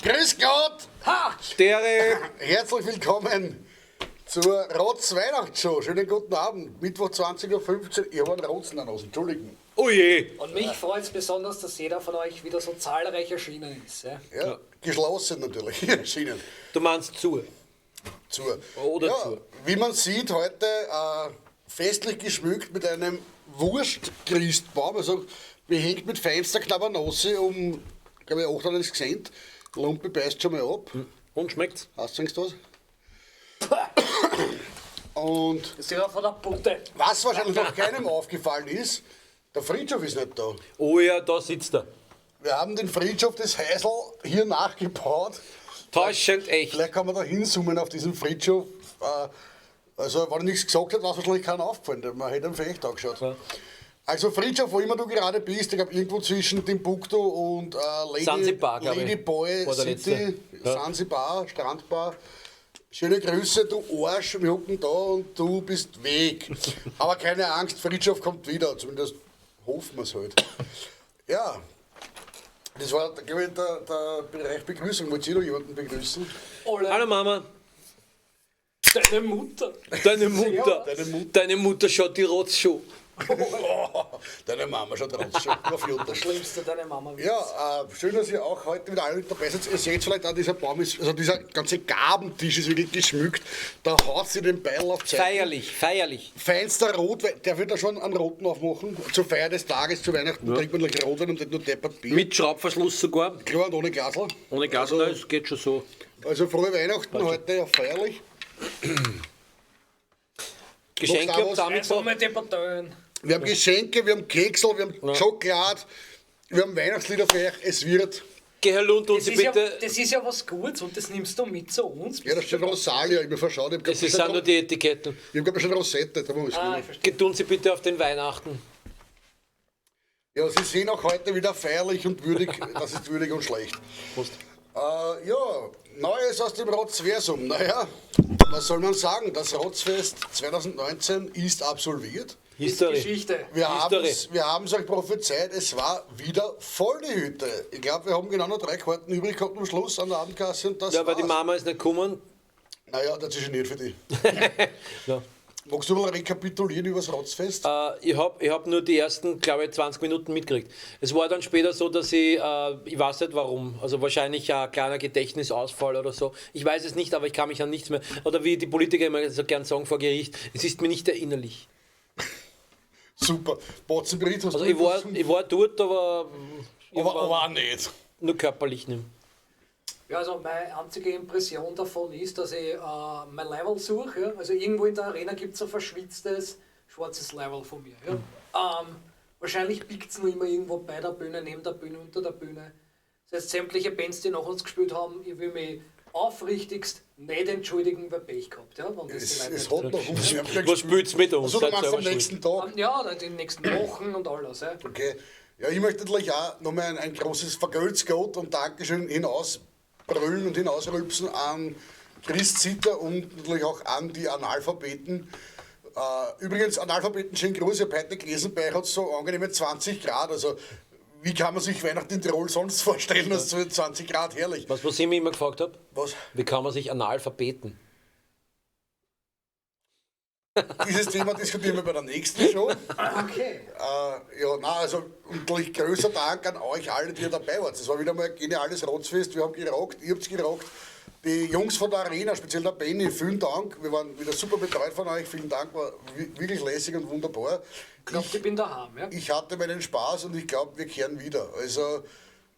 Grüß Gott! Ha! Stere! Herzlich willkommen zur Rotz Weihnachtsshow. Schönen guten Abend. Mittwoch 20.15 Uhr. Ich habe einen Rotzen an uns. Entschuldigen. Oh je! Und mich freut es besonders, dass jeder von euch wieder so zahlreich erschienen ist. Ja? Ja, geschlossen natürlich erschienen. Du meinst zu. Oder ja, zu. Wie man sieht, heute festlich geschmückt mit einem Wurstchristbaum. Also behängt mit feinster Knabbernosse um, glaube ich, 8 Cent. Lumpe beißt schon mal ab. Und schmeckt's? Hast du was? Und Das ist ja von der Butte. was wahrscheinlich noch keinem aufgefallen ist, der Friedhof ist nicht da. Oh ja, da sitzt er. Wir haben den Friedhof des Heisel hier nachgebaut. Täuschend echt. Vielleicht kann man da hinzoomen auf diesen Friedhof. Also, wenn er nichts gesagt hat, war es wahrscheinlich keiner aufgefallen. Man hätte ihn vielleicht angeschaut. Ja. Also, Friedhof, wo immer du gerade bist, ich glaube, irgendwo zwischen Timbuktu und Sansibar, glaub ich, Ladyboy war der City, letzte. Ja. Sansibar, Strandbar. Schöne Grüße, du Arsch, wir hocken da und du bist weg. Aber keine Angst, Friedhof kommt wieder, zumindest hoffen wir es halt. Ja, das war, glaube ich, der Bereich Begrüßung. Wolltest du noch jemanden begrüßen? Alle. Hallo Mama. Deine Mutter. Deine Mutter. Deine Mutter. Deine Mutter schaut die Rotzshow. Deine Mama schaut raus, schon auf Jutta. Schlimmste, deine Mama. Ja, schön, dass ihr auch heute wieder alle mit dabei seid. Ihr seht vielleicht auch, dieser Baum ist, also dieser ganze Gabentisch ist wirklich geschmückt. Da haut sie den Beil auf Zeit. Feierlich, feierlich. Feinster Rotwein, der wird da schon einen roten aufmachen. Zur Feier des Tages, zu Weihnachten trinkt man gleich Rotwein und nicht nur deppert Bier. Mit Schraubverschluss sogar. Klar und ohne Glasl. Ohne Gas, es geht schon so. Also frohe Weihnachten heute, ja feierlich. Geschenke Noch habt ihr auch Also mitgebracht? mit Debatteuen. Wir haben Geschenke, wir haben Keksel, wir haben Schokolade, wir haben Weihnachtslieder für euch. Es wird. Geh her und Das sie ist, ja, bitte. das ist ja was Gutes und das nimmst du mit zu uns. Ja, da steht Rosalia, ich bin verschaut. Ich Es sind nur die Etiketten. habe schon Rosette, da muss Ah, ich ich. verstehe. Getun Sie bitte auf den Weihnachten. Ja, Sie sehen auch heute wieder feierlich und würdig, das ist würdig und schlecht. Prost. Ja, Neues aus dem Rotzversum. Naja, was soll man sagen? Das Rotzfest 2019 ist absolviert. History. Geschichte. Wir History. haben es euch prophezeit, es war wieder voll die Hütte. Ich glaube, wir haben genau noch 3 Karten übrig gehabt am Schluss an der Abendkasse und das Ja, weil die war's. Mama ist nicht gekommen. Naja, das ist nicht für dich. Ja. Magst du mal rekapitulieren über das Rotzfest? Ich hab nur die ersten, glaube ich, 20 Minuten mitgekriegt. Es war dann später so, dass ich weiß nicht warum, also wahrscheinlich ein kleiner Gedächtnisausfall oder so. Ich weiß es nicht, aber ich kann mich an nichts mehr. Oder wie die Politiker immer so gern sagen vor Gericht, es ist mir nicht erinnerlich. Super. Botzenbericht hast Also du ich war dort, aber aber auch nicht. nur körperlich nicht. Ja, also meine einzige Impression davon ist, dass ich mein Level suche. Ja? Also irgendwo in der Arena gibt es ein verschwitztes, schwarzes Level von mir. Ja? Wahrscheinlich biegt es nur immer irgendwo bei der Bühne, neben der Bühne, unter der Bühne. Das heißt, sämtliche Bands, die nach uns gespielt haben, ich will mich aufrichtigst nicht entschuldigen, weil Pech gehabt. Ja? Wenn das die Leute Es nicht hat noch uns. Was spielt's mit uns? Also, du Seid machst selber am schuld. nächsten Tag. Ja, in den nächsten Wochen und alles. Ja? Okay. Ja, ich möchte natürlich auch nochmal ein großes Vergelt's Gott und Dankeschön hinausbrüllen und hinausrülpsen an Chris Zitter und natürlich auch an die Analphabeten. Übrigens, Analphabeten, schönen Gruß, ich habe heute gelesen, bei euch hat es so angenehme 20 Grad. Also, wie kann man sich Weihnachten in Tirol sonst vorstellen als so 20 Grad? Herrlich. Was ich mich immer gefragt habe, Was? wie kann man sich Analphabeten? Dieses Thema diskutieren wir bei der nächsten Show. Okay. Ja, nein, also natürlich größer Dank an euch alle, die ihr dabei wart. Es war wieder mal ein geniales Rotzfest. Wir haben gerockt, ihr habt's gerockt. Die Jungs von der Arena, speziell der Benny, vielen Dank. Wir waren wieder super betreut von euch. Vielen Dank, war wirklich lässig und wunderbar. Ich glaube, ich bin daheim. Ja? Ich hatte meinen Spaß und ich glaube, wir kehren wieder. Also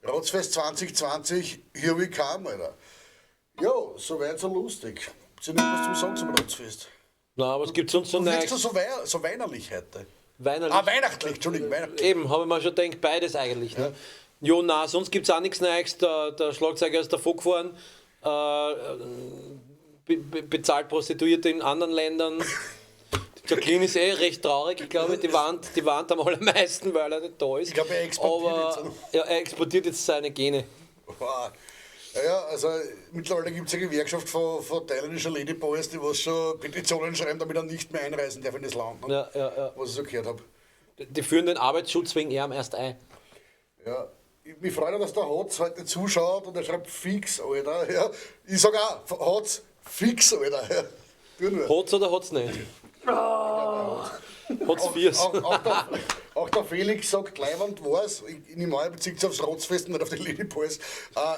Rotzfest 2020, here we come, Alter. Ja, soweit so lustig. Ist ja nicht was zum Sagen zum Rotzfest. Na, was gibt's sonst so Du wirkst Neues? so weinerlich heute. Weinerlich. Weihnachtlich, Entschuldigung, weihnachtlich. Eben, habe ich mir schon gedacht, beides eigentlich. Ne? Jo, na, sonst gibt es auch nichts Neues. Der Schlagzeuger ist davor gefahren, bezahlt Prostituierte in anderen Ländern. Jacqueline ist recht traurig, ich glaube, die warnt am allermeisten, weil er nicht da ist. Ich glaube, er exportiert Aber ja, er exportiert jetzt seine Gene. Wow. Ja, also mittlerweile gibt es eine Gewerkschaft von thailändischen Ladyboys, die was schon Petitionen schreiben, damit er nicht mehr einreisen darf in das Land. Ne? Ja. Was ich so gehört habe. Die führen den Arbeitsschutz wegen ihm erst ein. Ja. mich freut, dass der Hotz heute zuschaut und er schreibt fix, Alter. Ja. Ich sag auch, Hotz, fix, Alter. Ja. Tu nur. Hotz oder Hotz nicht? Hotz Fiers. Auch der Felix sagt, Leiwand war's. Ich nehme an, er bezieht sich aufs Rotzfest und nicht auf die Ladyboys.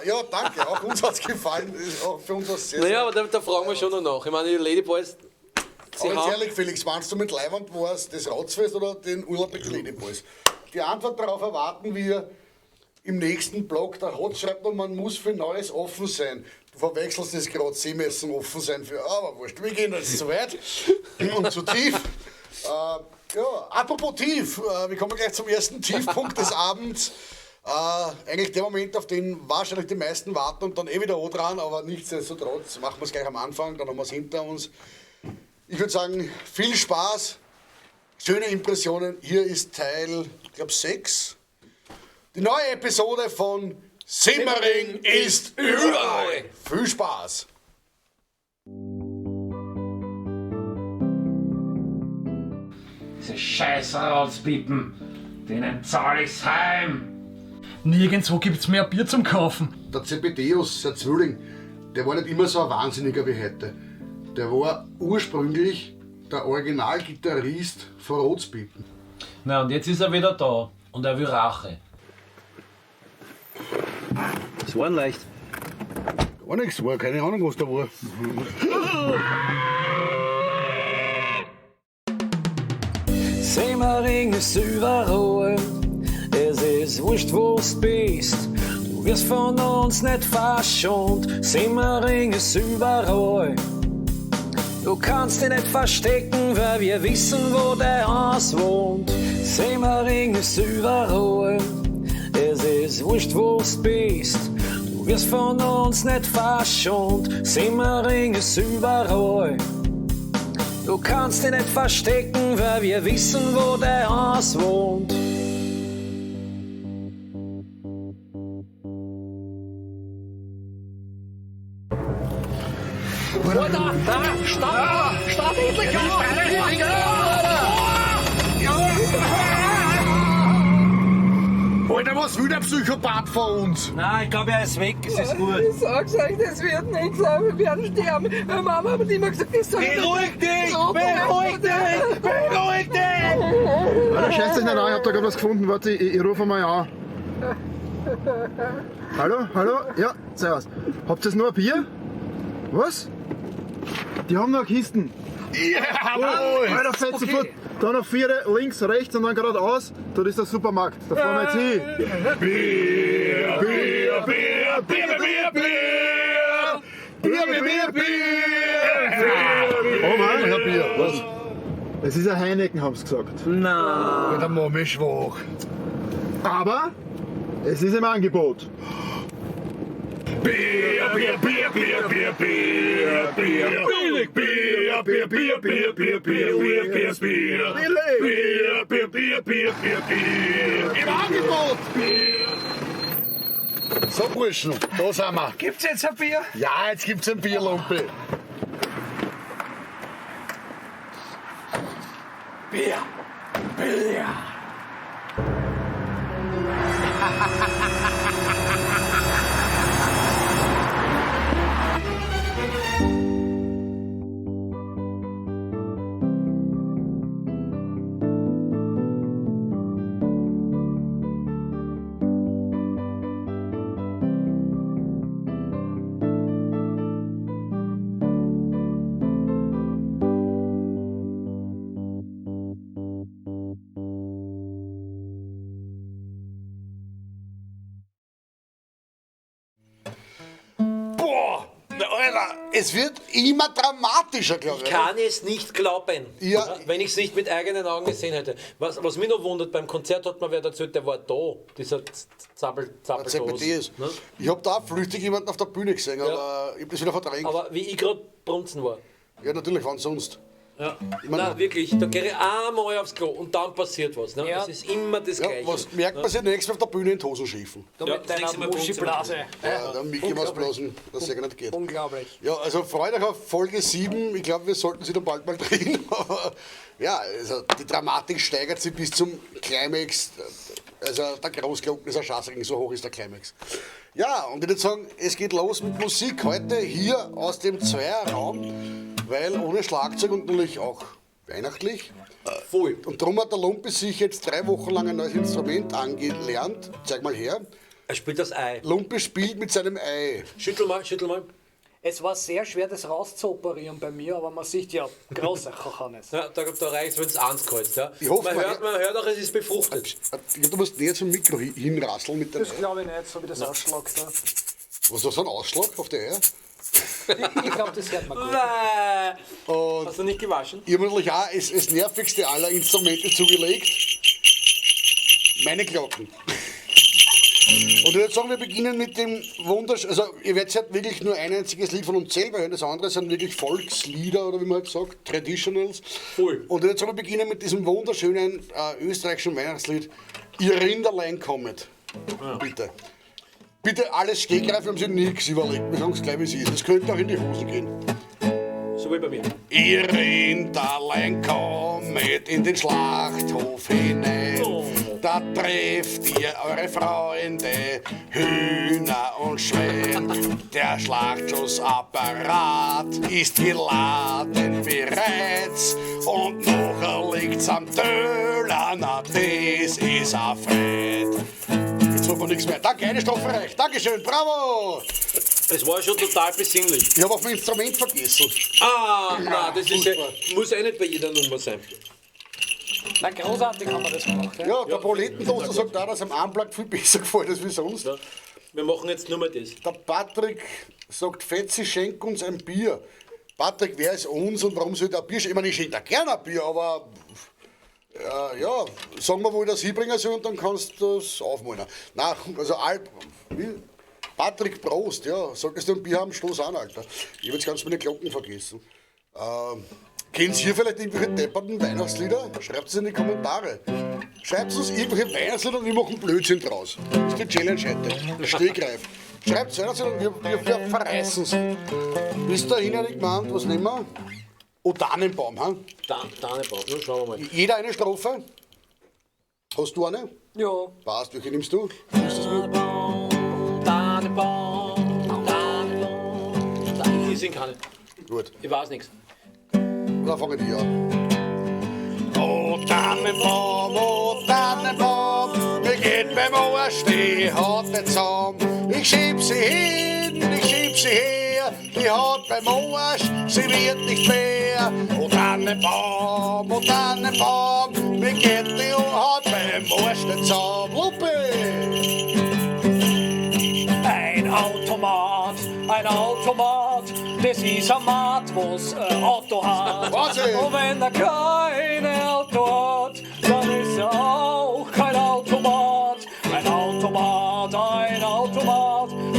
Ja, danke, auch uns hat's gefallen. Auch für uns was sehr, Naja, aber da fragen wir schon noch nach. Ich meine, die Ladyboys. Aber jetzt ehrlich, Felix, meinst du mit Leiwand war's das Rotzfest oder den Urlaub mit den Ladyboys? Die Antwort darauf erwarten wir im nächsten Blog. Der Hotz schreibt noch, man muss für Neues offen sein. Du verwechselst das gerade, Sie müssen offen sein für, aber wurscht, wir gehen jetzt zu weit und zu tief. Ja, apropos tief, wir kommen gleich zum ersten Tiefpunkt des Abends. Eigentlich der Moment, auf den wahrscheinlich die meisten warten und dann wieder dran, aber nichtsdestotrotz machen wir es gleich am Anfang, dann haben wir es hinter uns. Ich würde sagen, viel Spaß, schöne Impressionen. Hier ist Teil, ich glaube 6. Die neue Episode von Simmering ist überall. Viel Spaß. Diese scheiß Rotzpippen, denen zahl ich's heim. Nirgendwo gibt's mehr Bier zum Kaufen. Der Zebedeus, der Zwilling, der war nicht immer so ein Wahnsinniger wie heute. Der war ursprünglich der Originalgitarrist von Rotzpippen. Na und jetzt ist er wieder da und er will Rache. Das war leicht. Gar nichts war, keine Ahnung, was da war. Simmering ist überall, es ist wurscht, wo du bist. Du wirst von uns nicht verschont, Simmering ist überall. Du kannst dich nicht verstecken, weil wir wissen, wo dein Haus wohnt. Simmering ist überall, es ist wurscht, wo du bist. Du wirst von uns nicht verschont, Simmering ist überall. Du kannst dich nicht verstecken, weil wir wissen, wo dein Haus wohnt. Oder? Da! Stopp! Stopp endlich! Alter, was will der Psychopath von uns? Nein, ich glaube, er ist weg, es ist gut. Ich sag's euch, das wird nichts, wir werden sterben. Meine Mama hat immer gesagt, ich soll Beruhig dich! Beruhig dich! Beruhig dich! Alter, scheiß euch nicht an, ich hab da gerade was gefunden. Warte, ich rufe mal an. Hallo, hallo? Ja, servus. Habt ihr nur ein Bier? Was? Die haben noch Kisten. Jawohl! Alter, fett sofort. Da noch 4 links, rechts und dann geradeaus. Dort ist der Supermarkt. Da fahren wir jetzt hin. Bier, Bier, Bier, Bier, Bier, Bier! Bier, Bier, Bier! Oh Mann, ich hab Bier. Was? Es ist ein Heineken, haben sie gesagt. Na, der Mama ist schwach. Aber es ist im Angebot. Bier, Bier, Bier, Bier, Bier, Bier, Bier, billig Bier, Bier, Bier, Bier, Bier, Bier, Bier, Bier, Bier, Bier, Bier, Bier, Bier, Bier, Bier, im Angebot! So Burschen, da sind wir. Gibt's jetzt ein Bier? Ja, jetzt gibt's ein Bierlumpe. Bier. Bier. Alter, es wird immer dramatischer, glaube ich. Ich kann es nicht glauben, Ja. wenn ich es nicht mit eigenen Augen gesehen hätte. Was mich noch wundert, beim Konzert hat mir wer erzählt, der war da, dieser Zappeldos. CPDs. Ne? Ich hab da flüchtig jemanden auf der Bühne gesehen, aber ich hab das wieder verdrängt. Aber wie ich gerade brunzen war. Ja, natürlich, wann sonst. Ja. Ich mein- Nein, wirklich, da gehe ich einmal aufs Klo und dann passiert was. Ne? Ja. Das ist immer das Ja, Gleiche. was merkt man sich nächstes Mal auf der Bühne in die Hosen schiffen? Du Ja, mit das deiner nächste Mal Muschi-Blase. Ja, der Mickey Maus blasen, dass es ja gar nicht geht. Unglaublich. Ja, also freut euch auf Folge 7. Ich glaube, wir sollten sie dann bald mal drehen. Aber ja, also die Dramatik steigert sich bis zum Climax. Also der Großglocken ist ein Scheißring, so hoch ist der Climax. Ja, und ich würde sagen, es geht los mit Musik heute hier aus dem Zweierraum, weil ohne Schlagzeug und natürlich auch weihnachtlich. Voll. Und darum hat der Lumpi sich jetzt 3 Wochen lang ein neues Instrument angelernt. Zeig mal her. Er spielt das Ei. Lumpi spielt mit seinem Ei. Schüttel mal, schüttel mal. Es war sehr schwer, das rauszuoperieren bei mir, aber man sieht ja, großer Johannes. Ja, da reicht es, wenn es eins ja. Ich hoffe, man hört auch, es ist befruchtet. Ja, du musst näher zum Mikro hinrasseln mit dem Das Ei. glaube ich nicht, so wie das ausschlagt. Ja. Was ist das, ein Ausschlag auf der Eier? Ich glaube, das hört man gut. Und Hast du nicht gewaschen? ich habe natürlich auch das nervigste aller Instrumente zugelegt. Meine Glocken. Und ich würde sagen, wir beginnen mit dem wunderschönen, also ihr werdet halt wirklich nur ein einziges Lied von uns selber hören, das andere sind wirklich Volkslieder oder wie man halt sagt, Traditionals. Voll. Und ich würde sagen, wir beginnen mit diesem wunderschönen österreichischen Weihnachtslied Ihr Rinderlein kommet. Bitte. Bitte alles Stegreif, wir haben sich nichts überlegt, wir sagen es gleich wie es ist. Das könnte auch in die Hose gehen. So wie bei mir. Ihr Rinderlein kommet in den Schlachthof hinein. Da trefft ihr eure Freunde, Hühner und Schwein. Der Schlachtschussapparat ist geladen bereits. Und nachher liegt's am Töler, na das ist ein Fred. Jetzt hat man nichts mehr. Danke, eine Strophe reicht. Dankeschön, bravo! Es war schon total besinnlich. Ich habe auf mein Instrument vergessen. Nein, das ist furchtbar. muss ja nicht bei jeder Nummer sein. Na, großartig haben wir das gemacht. Ja? Ja, der Proletentoaster sagt auch, dass am Unplugged viel besser gefällt als wie sonst. Ja. Wir machen jetzt nur mal das. Der Patrick sagt, Fetzi, schenk uns ein Bier. Patrick, wer ist uns und warum soll der Bier schenken? Ich meine, ich schenke dir gerne ein Bier, aber ja, sagen wir, wo ich das hinbringen soll und dann kannst du das aufmalen. Nein, also Patrick, Prost, ja, solltest du ein Bier haben, stoß an, Alter. Ich habe jetzt ganz meine Glocken vergessen. Kennt ihr vielleicht irgendwelche depperten Weihnachtslieder? Schreibt es in die Kommentare. Schreibt uns irgendwelche Weihnachtslieder und wir machen Blödsinn draus. Das ist die Challenge heute. Stegreif. Schreibt es Weihnachtslieder und wir verreißen sie. Bis dahin hätte ich gemeint, was nehmen wir? Oh, Tannenbaum, ha? Tannenbaum, ja, schauen wir mal. Jeder eine Strophe? Hast du eine? Ja. Passt, welche nimmst du? Ich sing keine. Gut, Ich weiß nichts. dann fange ich an. Oh Tannenbaum, wie geht beim Ohrsteh, hat nicht zusammen. Ich schieb sie hin, ich schieb sie her, die hat beim Arsch, sie wird nicht mehr. Oh Tannenbaum, wie geht die hat beim Arsch nicht zusammen. Lupe! Ein Automat, das ist ein Mat, was ein Auto hat. Wahnsinn! Und wenn er keine Auto hat, dann ist er auch kein Automat. Ein Automat,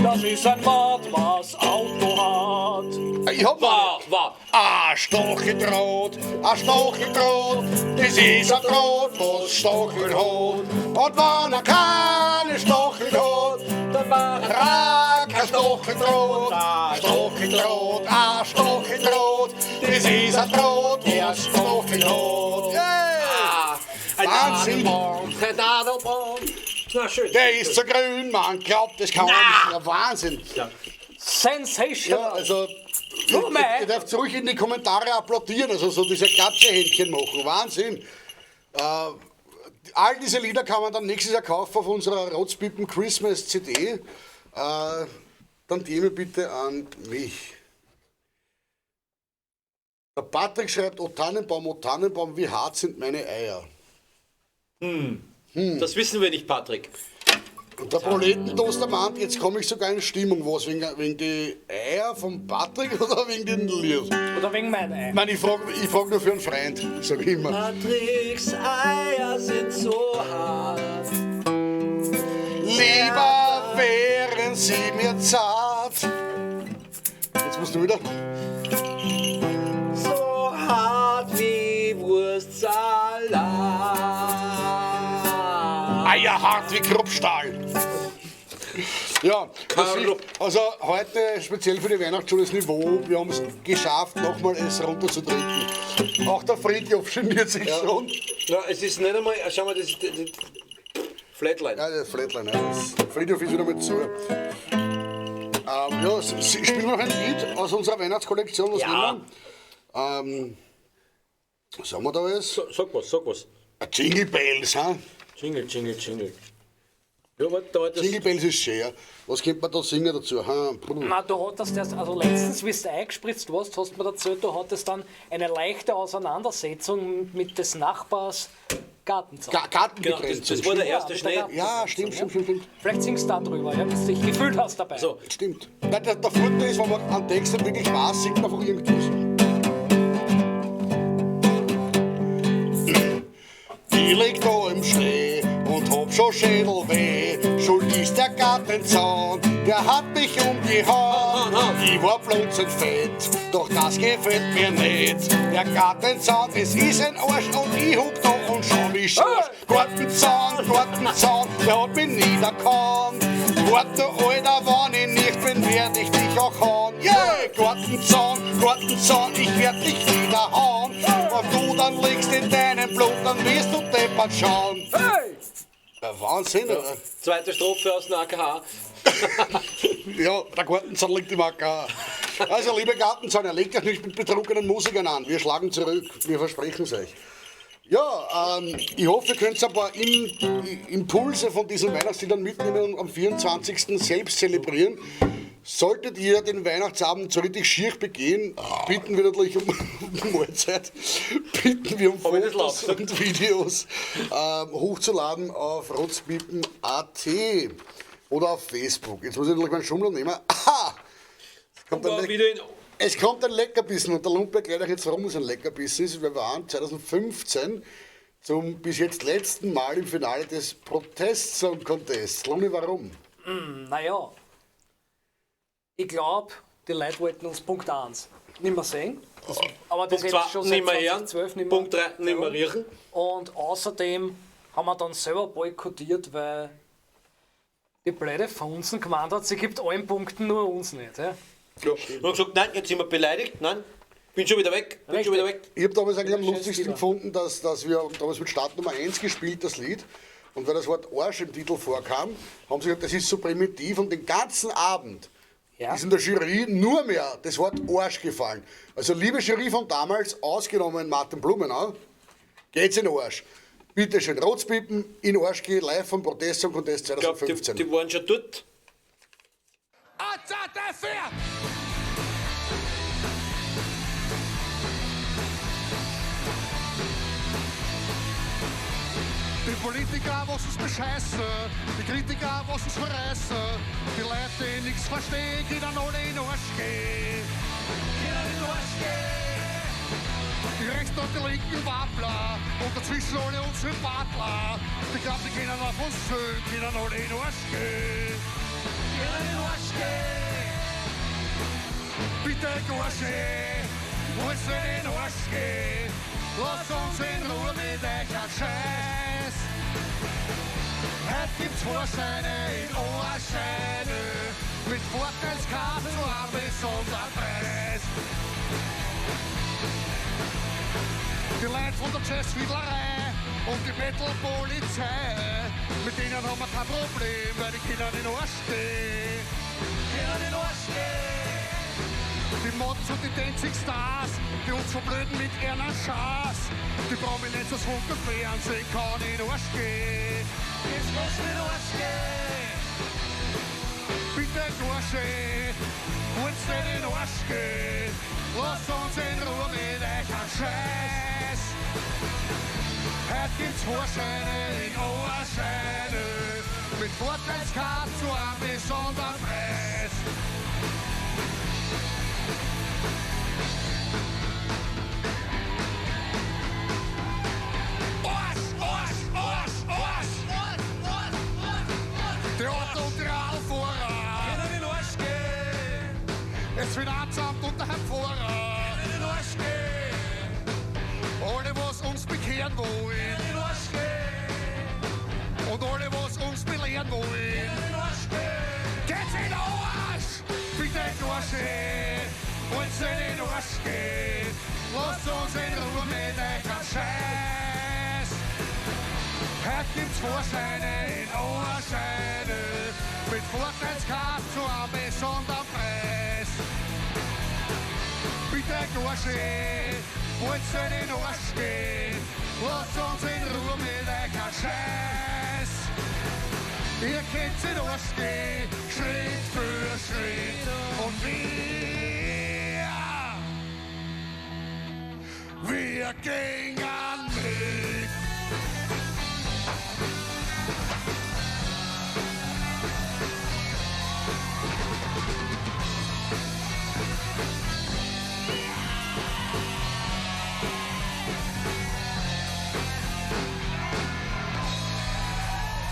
das ist ein Mat, was Auto hat. Ich hab Wow. ein Stacheldraht, das ist ein Draht, was Stachel hat. Und wenn er keine Stachel hat, dann war er kein Stacheldraht. Ein Stacheldraht, das ist ein Draht, der Stachel hat. Yeah. Wahnsinn! Ein Tannenbaum. Na schön. Der ist so grün, man glaubt, das kann man nicht. Ja, Wahnsinn! Sensational. Ja, also, ihr dürft ruhig in die Kommentare applaudieren, also so diese Klatschehändchen machen. Wahnsinn! All diese Lieder kann man dann nächstes Jahr kaufen auf unserer Rotzpippen Christmas CD. Dann die E-Mail bitte an mich. Der Patrick schreibt, O Tannenbaum, wie hart sind meine Eier. Das wissen wir nicht, Patrick. Und der Proletentoaster meint, jetzt komme ich sogar in Stimmung. Was, wegen die Eier vom Patrick oder wegen den Lied? Oder wegen meiner Ei. Ich meine, ich frag nur für einen Freund, sag ich immer. Patricks Eier sind so hart. Lieber wären sie mir zart. Jetzt musst du wieder. So hart wie Wurstsalat. Eier hart wie Kruppstahl. Ja, also heute speziell für die Weihnachtsschule das Niveau. Wir haben es geschafft, nochmal es runterzudrücken. Auch der Friedhof geniert sich schon. Ja, es ist nicht einmal, schau mal, das Flatline. Ja, der Flatline, ja. Das Friedhof ist wieder mal zu. Ja, spielen wir noch ein Lied aus unserer Weihnachtskollektion. Was nehmen wir? Was haben wir da alles? Sag was. Jingle Bells, ha? Jingle. Ja, warte, das... Jingle Bells ist schön, ja. Was könnte man da singen dazu? Na, du hattest erst, also letztens, wie du eingespritzt warst, hast du mir erzählt, du hattest dann eine leichte Auseinandersetzung mit des Nachbars Gartenzaun. Gartenbegrenzung. Das war der erste Schnee. Ja, stimmt. Vielleicht singst du da drüber, ja, wenn du dich gefühlt hast dabei. So. Stimmt. Nein, der Vorteil ist, wenn man einen Text nicht wirklich weiß, singt man einfach irgendwas. Ich lieg da im Schnee und hab schon Schädelweh. Schuld ist der Gartenzaun, der hat mich umgehauen. Ich war blunzend fett, doch das gefällt mir nicht. Der Gartenzaun, das ist ein Arsch und ich huck da und schau mich schorsch. Gartenzaun, der hat mich niedergehauen. Wart du, Alter, wann ich nicht bin, werd ich dich auch hauen. Yeah! Gartenzaun, ich werd dich wieder hauen. Und du dann liegst in deinem Blut, dann wirst du deppert schauen. Hey! Ja, Wahnsinn, oder? Zweite Strophe aus dem AKH. Ja, der Gartenzaun liegt im AKH. Also, liebe Gartenzaun, ihr legt euch nicht mit betrunkenen Musikern an. Wir schlagen zurück, wir versprechen es euch. Ja, ich hoffe, ihr könnt ein paar Impulse von diesen Weihnachtsliedern mitnehmen und am 24. selbst zelebrieren. Solltet ihr den Weihnachtsabend so richtig schier begehen, bitten wir natürlich um Mahlzeit, bitten wir um Fotos und Videos hochzuladen auf rotzpiepen.at oder auf Facebook. Jetzt muss ich natürlich meinen Schummel nehmen. Aha! Es kommt ein Leckerbissen und der Lump erklärt euch jetzt, warum es ein Leckerbissen ist. Wir waren 2015 zum bis jetzt letzten Mal im Finale des Protest-Song Contests. Luni, warum? Naja, ich glaube, die Leute wollten uns Punkt 1 nicht mehr sehen. Aber das Punkt jetzt 2 schon seit nicht mehr hören. 2012 nicht mehr. Punkt 3 nicht mehr riechen. Und außerdem haben wir dann selber boykottiert, weil die blöde Funzen gemeint hat, sie gibt allen Punkten, nur uns nicht. Ja? Ja. Und gesagt, nein, jetzt sind wir beleidigt, nein, bin schon wieder weg. Ich habe damals eigentlich am lustigsten gefunden, dass wir damals mit Startnummer 1 gespielt, das Lied. Und weil das Wort Arsch im Titel vorkam, haben sie gesagt, das ist so primitiv und den ganzen Abend ist in der Jury nur mehr das Wort Arsch gefallen. Also liebe Jury von damals, ausgenommen Martin Blumenau, geht's in den Arsch. Bitte schön, Rotzpiepen in Arsch gehen, live vom Protest Song Contest 2015. Ich glaube, die waren schon dort. Die Politiker, was uns bescheißen, die Kritiker, was uns verreißen, die Leute, die nichts verstehen, gehen dann alle in den Arsch gehen. Die Rechten und die Linken Wappler und dazwischen alle unsere Partler. Die glauben, die können auf uns zählen, gehen dann alle in den Arsch gehen. Bitte Arsch gehen, uns in den Arsch gehen. Lass uns in Ruhe mit euch an Scheiß. Heute gibt's Vorscheine in Ohrscheine mit Vorteilskarte zu einem besonderen Preis. Die Leute von der Jazzfiedlerei und die Metal-Polizei, mit denen haben wir kein Problem, weil die Kinder in den Arsch gehen. Die Mods und die Dancing Stars, die uns verblöden mit ihren Schaß. Die Prominenz aus Funk und Fernsehen kann in den Arsch gehen. Jetzt muss in den Arsch gehen. Bitte Arsch gehen, uns nicht in den Arsch gehen. Lass uns in Ruhe mit euch an Scheiß. Heute gibt's Vorscheine in Ohrscheine mit Vorteilskarte zu einem besonderen Preis. Der Otto und die Radlfahrer können in den Arsch gehen. Das Finanzamt und der Herr können in den Arsch gehen. Alle, was uns bekehren wollen, können in den Arsch gehen. Und alle, was uns belehren wollen, können in den Arsch gehen. Geht's in den Arsch! Bitte in den Arsch gehen. Uns nicht in den Arsch gehen. Lasst uns in Ruhe mit euch an Scheiß. Heute gibt's Vorscheine in Ohrscheine mit Vorteilskarte zu einem besonderen Preis. Bitte Gorsche, wollt's in den Arsch gehen, lasst uns in Ruhe mit euch ein Scheiß. Ihr könnt in den Arsch gehen, Schritt für Schritt und wir gehen mit.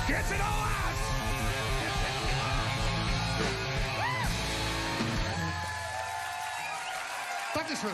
Geht's in Arsch! Dankeschön.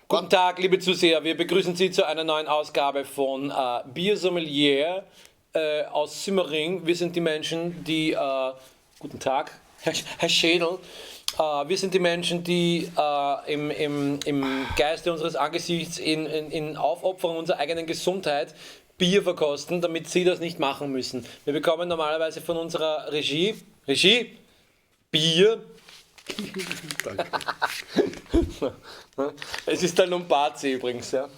Guten Tag, liebe Zuseher. Wir begrüßen Sie zu einer neuen Ausgabe von Biersommelier aus Simmering. Wir sind die Menschen, die... guten Tag, Herr Schädel. Wir sind die Menschen, die im Geiste unseres Angesichts in Aufopferung unserer eigenen Gesundheit Bier verkosten, damit Sie das nicht machen müssen. Wir bekommen normalerweise von unserer Regie, Bier. Danke. Es ist der Lombardsee übrigens, ja.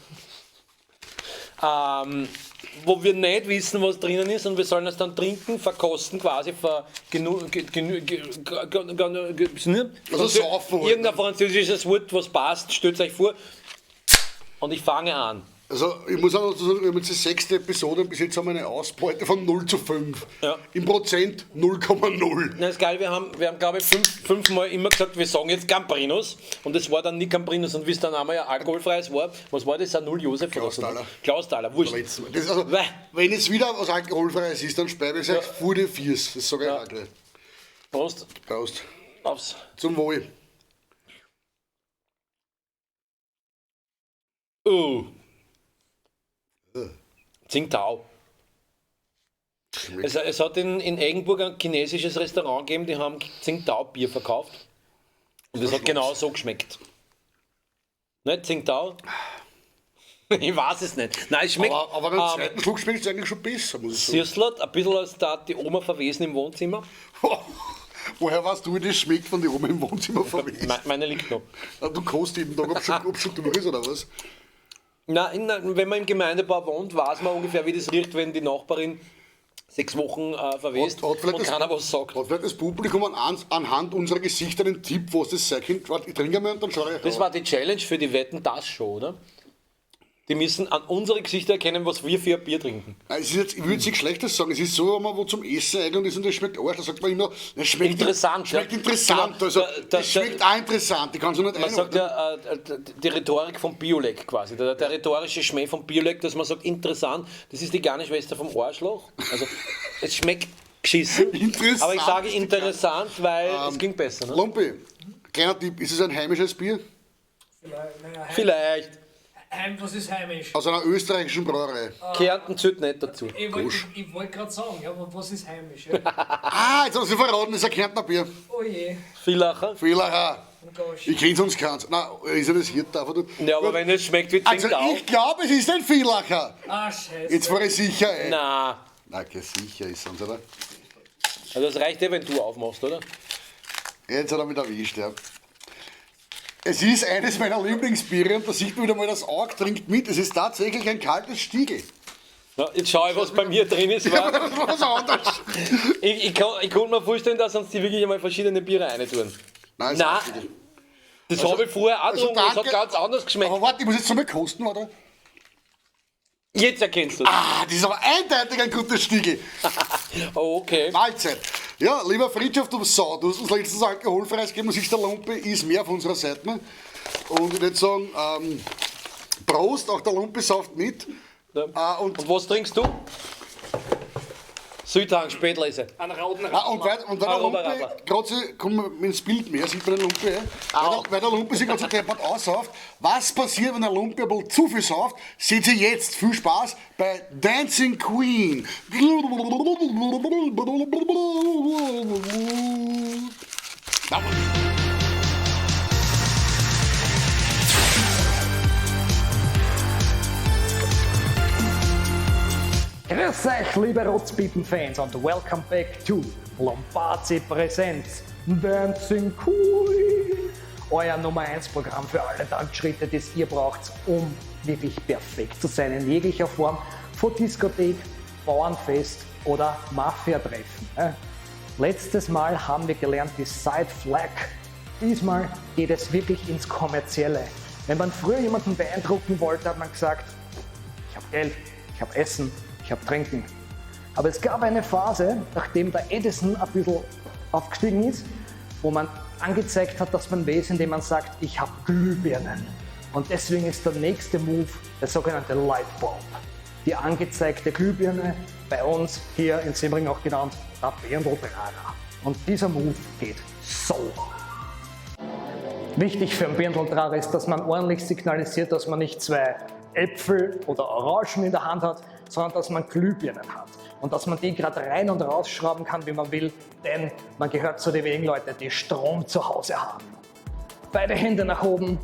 Wo wir nicht wissen, was drinnen ist und wir sollen das dann trinken, verkosten quasi, Also saufen. Irgendein französisches Wort, was passt, stellt euch vor und ich fange an. Also ich muss auch dazu sagen, wir haben jetzt die 6. Episode und bis jetzt haben wir eine Ausbeute von 0:5. Ja. Im Prozent 0,0. Das ist geil, wir haben glaube ich, fünfmal immer gesagt, wir sagen jetzt Cambrinos und es war dann nie Cambrinos und wie es dann einmal ja alkoholfreies war, was war das? Ein 0 Josef? Klausthaler, wurscht. Das ist also, wenn es wieder was alkoholfreies ist, dann speibe ich euch vor die Viers. Das sage ich auch gleich. Prost. Prost. Aufs. Zum Wohl. Tsingtao. Es hat in Eggenburg ein chinesisches Restaurant gegeben, die haben Tsingtao-Bier verkauft. Und das hat genau so geschmeckt. Nicht Tsingtao? Ich weiß es nicht. Nein, es schmeckt. Aber beim zweiten Schluck schmeckt es eigentlich schon besser, muss ich sagen. Sirslot, ein bisschen als da die Oma verwesen im Wohnzimmer. Woher weißt du, wie das schmeckt von der Oma im Wohnzimmer verwesen? Meine liegt noch. Du kannst jeden Tag, ob schon durch ist oder was? Nein, wenn man im Gemeindebau wohnt, weiß man ungefähr, wie das riecht, wenn die Nachbarin 6 Wochen verwest und keiner was sagt. Hat vielleicht das Publikum anhand unserer Gesichter einen Tipp, was das sein könnte? Warte, ich trinke mal und dann schaue ich. Das war die Challenge für die Wetten, das Show, oder? Die müssen an unsere Gesichter erkennen, was wir für ein Bier trinken. Es ist jetzt, ich würde nichts Schlechtes sagen. Es ist so, wenn man wo zum Essen eingeladen ist und das schmeckt Arsch, da sagt man immer, es schmeckt interessant. Schmeckt interessant. Also, es schmeckt auch interessant. Ich kann es nicht man sagt ja, die Rhetorik vom Biolek quasi. Der rhetorische Schmäh vom Biolek, dass man sagt, interessant, das ist die kleine Schwester vom Arschloch. Also, es schmeckt geschissen. Aber ich sage interessant, weil es ging besser. Ne? Lumpi, kleiner Tipp, ist es ein heimisches Bier? Vielleicht. Was ist heimisch? Aus einer österreichischen Brauerei. Kärnten zählt nicht dazu. Ich wollte gerade sagen, ja, aber was ist heimisch? Ja? Jetzt haben Sie verraten, das ist ein Kärntner Bier. Oh je. Villacher? Villacher. Ich kenne sonst keins. Nein, ist ja das hier da? Ja, aber wenn es schmeckt wie Tsingtao. Also ich glaube, es ist ein Villacher. Ah, scheiße. Jetzt war ich sicher, ey. Na. Okay, sicher ist es, oder? Also das reicht ja, wenn du aufmachst, oder? Jetzt hat er mich erwischt, ja. Es ist eines meiner Lieblingsbiere und da sieht man wieder mal, das Auge trinkt mit. Es ist tatsächlich ein kaltes Stiegel. Ja, jetzt schaue ich, was bei mir drin ist. Was anderes. Ich kann mir vorstellen, dass uns die wirklich einmal verschiedene Biere reintun. Nein, das habe ich vorher auch getrunken, das hat ganz anders geschmeckt. Aber warte, ich muss jetzt so mal kosten, oder? Jetzt erkennst du es. Das ist aber eindeutig ein guter Stiegel. Oh, okay. Mahlzeit. Ja, lieber Friedhof, du Sau, du hast uns letztens alkoholfreies gegeben, man sieht, der Lumpe ist mehr auf unserer Seite. Ne? Und ich würde sagen, Prost, auch der Lumpe sauft mit. Ja. Und was trinkst du? Südhang, Spätlese. Einen roten Und weil der Roter Lumpe Radler. gerade so, kommen wir ins Bild mehr, sieht man den Lumpe, weil der Lumpe sich gerade so deppert aussauft. Was passiert, wenn der Lumpe ein bisschen zu viel sauft? Seht ihr jetzt. Viel Spaß bei Dancing Queen. Grüß euch, liebe Rotzpiepen-Fans, und welcome back to Lombardi Präsenz Dancing Queen. Euer Nummer 1 Programm für alle Tanzschritte, die ihr braucht, um wirklich perfekt zu sein in jeglicher Form von Diskothek, Bauernfest oder Mafia-Treffen. Letztes Mal haben wir gelernt die Side Flag. Diesmal geht es wirklich ins Kommerzielle. Wenn man früher jemanden beeindrucken wollte, hat man gesagt, ich habe Geld, ich habe Essen, ich habe Trinken. Aber es gab eine Phase, nachdem der Edison ein bisschen aufgestiegen ist, wo man angezeigt hat, dass man weiß, indem man sagt, ich habe Glühbirnen. Und deswegen ist der nächste Move der sogenannte Lightbulb. Die angezeigte Glühbirne, bei uns hier in Semmering auch genannt, der Birndl-Drager. Und dieser Move geht so. Wichtig für einen Birndl-Drager ist, dass man ordentlich signalisiert, dass man nicht zwei Äpfel oder Orangen in der Hand hat, sondern dass man Glühbirnen hat. Und dass man die gerade rein und rausschrauben kann, wie man will, denn man gehört zu den wenigen Leuten, die Strom zu Hause haben. Beide Hände nach oben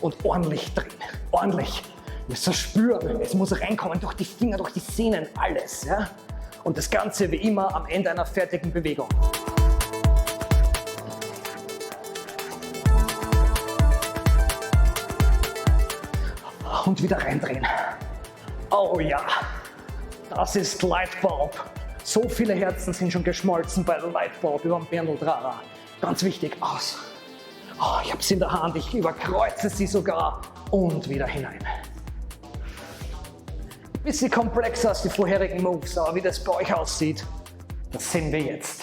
und ordentlich drehen. Ordentlich. Ihr müsst das spüren. Es muss reinkommen durch die Finger, durch die Sehnen, alles. Ja? Und das Ganze wie immer am Ende einer fertigen Bewegung. Und wieder reindrehen. Oh ja, das ist Lightbulb. So viele Herzen sind schon geschmolzen bei Lightbulb über den Birndl-Drager. Ganz wichtig, aus. Oh, ich habe sie in der Hand, ich überkreuze sie sogar und wieder hinein. Bisschen komplexer als die vorherigen Moves, aber wie das bei euch aussieht, das sehen wir jetzt.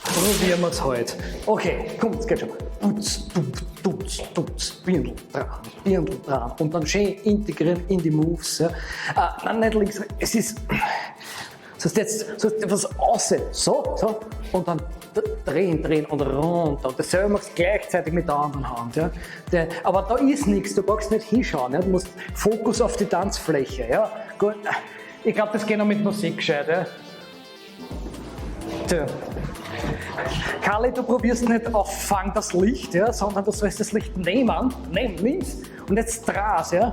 Probieren wir es heute. Okay, komm, es geht schon mal. Birndl dran. Und dann schön integrieren in die Moves. Ja. Nein, nicht links, es ist. So ist jetzt so ist etwas außen. So. Und dann drehen und runter. Und dasselbe machst du gleichzeitig mit der anderen Hand. Ja. Aber da ist nichts, du brauchst nicht hinschauen. Ja. Du musst Fokus auf die Tanzfläche. Ja. Gut. Ich glaube, das geht noch mit Musik gescheit. Ja. So. Karli, du probierst nicht auf Fang das Licht, ja, sondern du sollst das Licht nimmst und jetzt drehst, ja.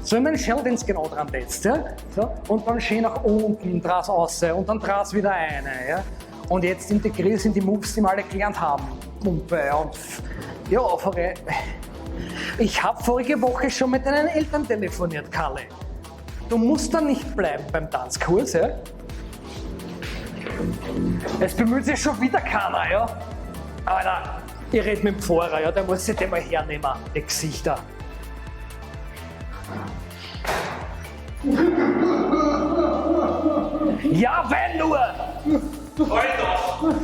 So wie mein Sheldons genau dran jetzt, ja. So. Und dann schön nach unten, drehst raus und dann drehst wieder eine, ja. Und jetzt integrierst in die Moves, die wir alle gelernt haben. Pumpe und ja, ich habe vorige Woche schon mit deinen Eltern telefoniert, Karli. Du musst da nicht bleiben beim Tanzkurs, ja. Es bemüht sich schon wieder keiner, ja? Alter, ich rede mit dem Pfarrer, ja? Der muss sich den mal hernehmen, die Gesichter. Ja, wenn nur!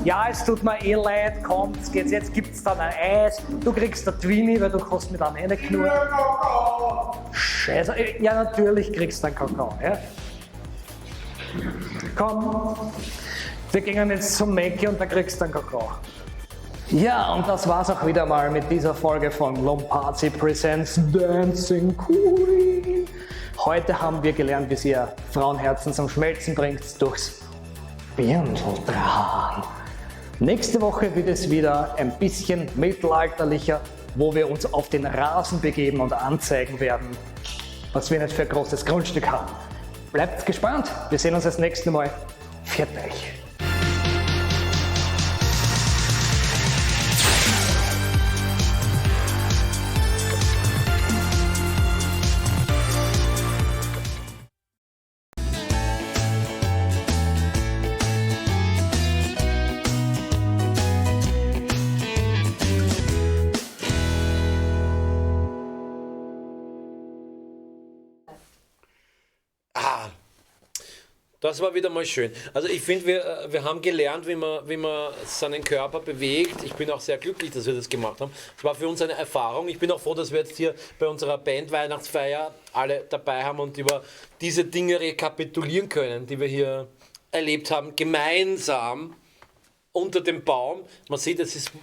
Ja, es tut mir eh leid, kommt, jetzt gibt's dann ein Eis, du kriegst ein Twinnie, weil du kannst mit einem Ende knurren. Scheiße, ja natürlich kriegst du einen Kakao, ja? Komm. Wir gehen jetzt zum Mäcki und da kriegst du einen Kakao. Ja, und das war's auch wieder mal mit dieser Folge von Lombardi Presents Dancing Queen. Heute haben wir gelernt, wie ihr Frauenherzen zum Schmelzen bringt durchs Birndl-Dragen. Nächste Woche wird es wieder ein bisschen mittelalterlicher, wo wir uns auf den Rasen begeben und anzeigen werden, was wir nicht für ein großes Grundstück haben. Bleibt gespannt, wir sehen uns das nächste Mal. Pfiat euch. Das war wieder mal schön. Also ich finde, wir haben gelernt, wie man seinen Körper bewegt. Ich bin auch sehr glücklich, dass wir das gemacht haben. Es war für uns eine Erfahrung. Ich bin auch froh, dass wir jetzt hier bei unserer Band-Weihnachtsfeier alle dabei haben und über diese Dinge rekapitulieren können, die wir hier erlebt haben, gemeinsam unter dem Baum. Man sieht,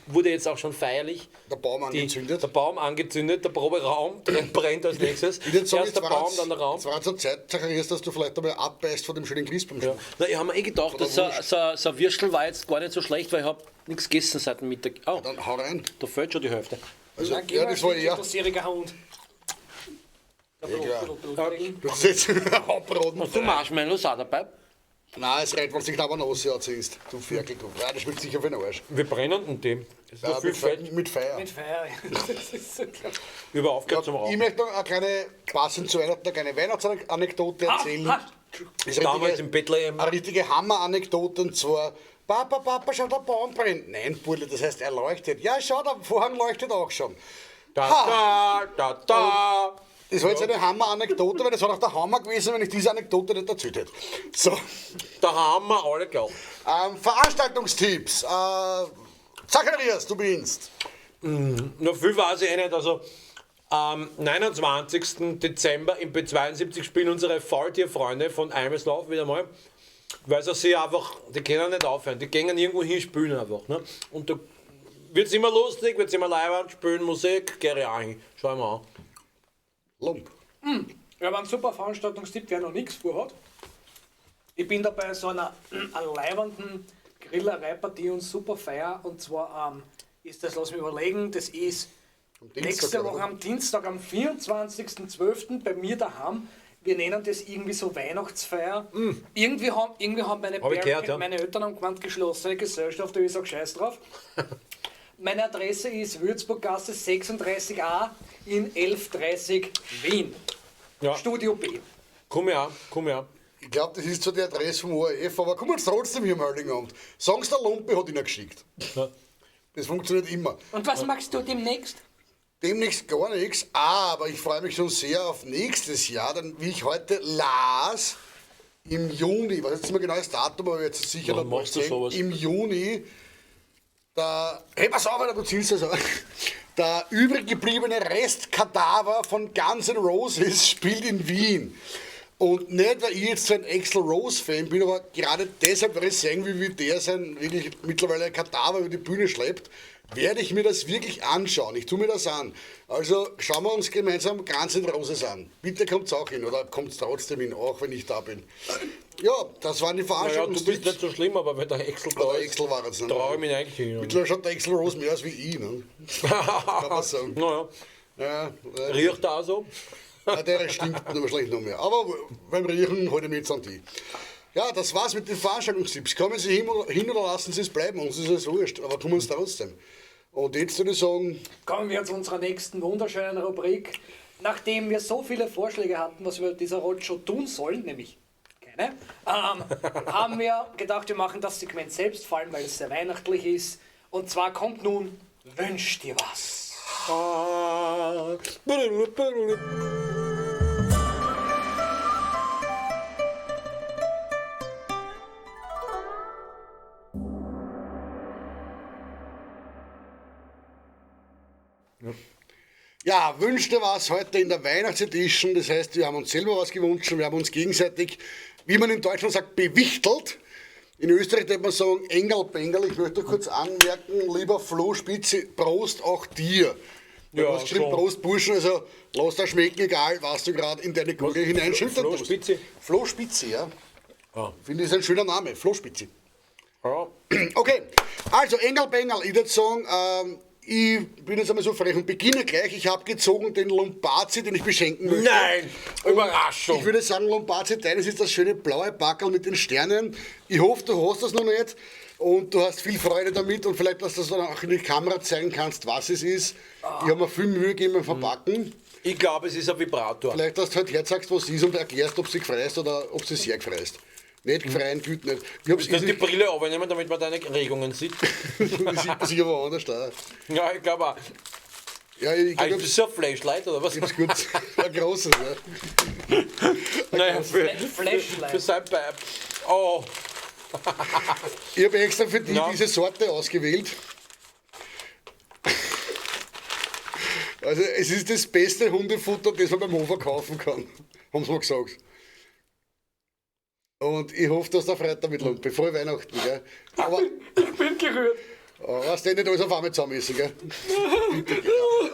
wurde jetzt auch schon feierlich. Der Baum angezündet. Der Baum angezündet, der Proberaum brennt als nächstes. Erst der Baum, dann der Raum. Es war zur Zeit, Zacharias, dass du vielleicht einmal abbeißt von dem schönen Christbaum. Ja. Na, ich habe mir gedacht, dass so ein Würstel war jetzt gar nicht so schlecht, weil ich habe nichts gegessen seit dem Mittag. Oh, dann hau rein. Da fällt schon die Hälfte. Also, ja, das war eher... Hund. Du hast jetzt abroden. Hast du Marshmallows auch dabei? Nein, es reicht, wenn du dich aber noch anziehst. Du Ferkel, du. Ja, das schmeckt sicher für den Arsch. Wir brennen in dem. Das ist Ja, viel Fett. mit Feier. Mit Feier. Das ist so klar. Über Aufgabe zum Ich Rauchen. möchte noch eine kleine, passend zu Weihnachten, eine kleine Weihnachtsanekdote erzählen. Das ist Damals in Bethlehem. eine richtige Hammer-Anekdote, und zwar: Papa, schau, der Baum brennt. Nein, Burle, das heißt, er leuchtet. Ja, schau, der Vorhang leuchtet auch schon. Da. Das war jetzt eine Hammer-Anekdote, weil das war auch der Hammer gewesen, wenn ich diese Anekdote nicht erzählt hätte. So, Da haben wir alle geglaubt. Veranstaltungstipps. Zacharias, du beginnst. Noch viel weiß ich nicht. Also am 29. Dezember im B72 spielen unsere Faultierfreunde von Almeslauf wieder mal. Weil sie einfach, die können nicht aufhören. Die gehen irgendwo hin, spielen einfach. Ne? Und da wird es immer lustig, wird es immer leibend, spielen Musik, gehe ich auch hin. Schau mal an. Lump. Wir haben einen super Veranstaltungstipp, wer noch nichts vorhat. Ich bin da bei so einer leibenden Grillereipartie und super Feier. Und zwar ist das, lass mich überlegen, das ist nächste Woche am Dienstag, am 24.12. bei mir daheim. Wir nennen das irgendwie so Weihnachtsfeier. Irgendwie haben meine Eltern haben gemeint, geschlossene Gesellschaft, und ich sage Scheiß drauf. Meine Adresse ist Würzburggasse 36a in 1130 Wien. Ja. Studio B. Komm her. Ich glaube, das ist so die Adresse vom ORF, aber komm jetzt trotzdem hier am Heiligen Abend. Sagen's, der Lumpe hat ihn geschickt. Ja. Das funktioniert immer. Und was machst du demnächst? Demnächst gar nichts, aber ich freue mich schon sehr auf nächstes Jahr, denn wie ich heute las, im Juni, ich weiß jetzt nicht mehr genau das Datum, aber jetzt sicher Warum noch machst du sowas? im Juni, hey, pass auf, du ziehst das auch. Der übrig gebliebene Restkadaver von Guns N' Roses spielt in Wien. Und nicht, weil ich jetzt so ein Axl Rose-Fan bin, aber gerade deshalb, weil ich sehen will, wie der sein wirklich mittlerweile ein Kadaver über die Bühne schleppt, werde ich mir das wirklich anschauen. Ich tue mir das an. Also schauen wir uns gemeinsam Guns N' Roses an. Bitte kommt's auch hin, oder kommt's trotzdem hin, auch wenn ich da bin. Ja, das waren die Naja, Veranstaltungen. du bist nicht so schlimm, aber wenn der Axl da der ist, Axl war jetzt nicht. traue ich mich eigentlich hin. Mittlerweile schaut der Axl Rose mehr aus wie ich, ne? Kann man sagen. Naja, Ja, riecht auch so. der stinkt wahrscheinlich noch mehr. Aber beim Riechen halte ich mich jetzt an die. Ja, das war's mit den Veranstaltungstipps. Kommen Sie hin oder lassen Sie es bleiben, uns ist es wurscht, aber kommen Sie trotzdem. Und jetzt würde ich sagen, Kommen wir zu unserer nächsten wunderschönen Rubrik. Nachdem wir so viele Vorschläge hatten, was wir dieser Roadshow tun sollen, nämlich keine, haben wir gedacht, wir machen das Segment selbst, vor allem weil es sehr weihnachtlich ist. Und zwar kommt nun Wünsch dir was. ja, wünschte was heute in der Weihnachtsedition. Das heißt, wir haben uns selber was gewünscht und wir haben uns gegenseitig, wie man in Deutschland sagt, bewichtelt. In Österreich würde man sagen, Engelbengel. Ich möchte kurz anmerken, lieber Flo Spitze, Prost auch dir. Ja, du hast geschrieben, schon. Prost Burschen, also lass das schmecken, egal was du gerade in deine Kugel hineinschütten Flo tust. Spitze? Flo Spitze, ja. Ah. Finde ich, ist ein schöner Name, Flo Spitze. Ja. Okay, also Engelbengel, ich würde sagen, ich bin jetzt einmal so frech und beginne gleich. Ich habe gezogen den Lombarzi, den ich beschenken möchte. Nein! Und Überraschung! Ich würde sagen, Lombarzi, deines ist das schöne blaue Backerl mit den Sternen. Ich hoffe, du hast das noch nicht und du hast viel Freude damit und vielleicht, dass du das dann auch in die Kamera zeigen kannst, was es ist. Ich habe mir viel Mühe gegeben beim Verpacken. Ich glaube, es ist ein Vibrator. Vielleicht, dass du halt herzagst, was es ist und erklärst, ob sie gefreist oder ob sie sehr gefreist. Nicht gefreien, gilt nicht. Ich hab's Du kannst die Brille aufnehmen, damit man deine Regungen sieht. das sieht man sich aber anders da. Ja, ich glaube auch. Ja, ich Ah, glaube, ist das so ein Flashlight oder was? es gut. Ein großes, ja. Naja, für Flashlight. sein Pipe. Oh, Ich habe extra für dich Ja. diese Sorte ausgewählt. Also es ist das beste Hundefutter, das man beim Hofer kaufen kann, haben sie mir gesagt. Und ich hoffe, dass der Freude damit lohnt, bevor Weihnachten, gell? Aber Ich bin gerührt. was denn nicht alles auf einmal zusammen ist, gell?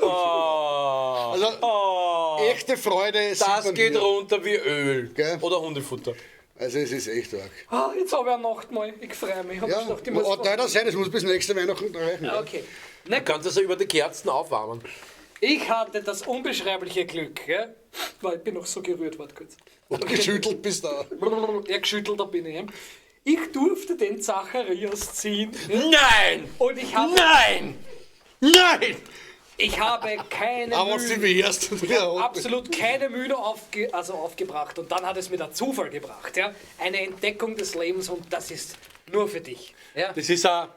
oh, Also oh. echte Freude sieht Das man geht hier. runter wie Öl. Gell? Oder Hundefutter. Also es ist echt arg. Ah, jetzt habe ich eine Nacht mal. Ich freue mich. Ich hab Ja, gedacht, ich muss muss teuer sein, es muss bis nächste Weihnachten reichen. Okay. Du kannst das ja über die Kerzen aufwärmen. Ich hatte das unbeschreibliche Glück, gell? Weil ich bin noch so gerührt, warte kurz. Und geschüttelt bis da. Ja, geschüttelter bin ich. Ich durfte den Zacharias ziehen. Ja? Nein! Und ich habe, Nein! Nein! ich habe keine Aber was du Mühe, wärst. Ja, absolut keine Mühe aufgebracht. Und dann hat es mir der Zufall gebracht. Ja? Eine Entdeckung des Lebens und das ist nur für dich. Ja? Das ist ein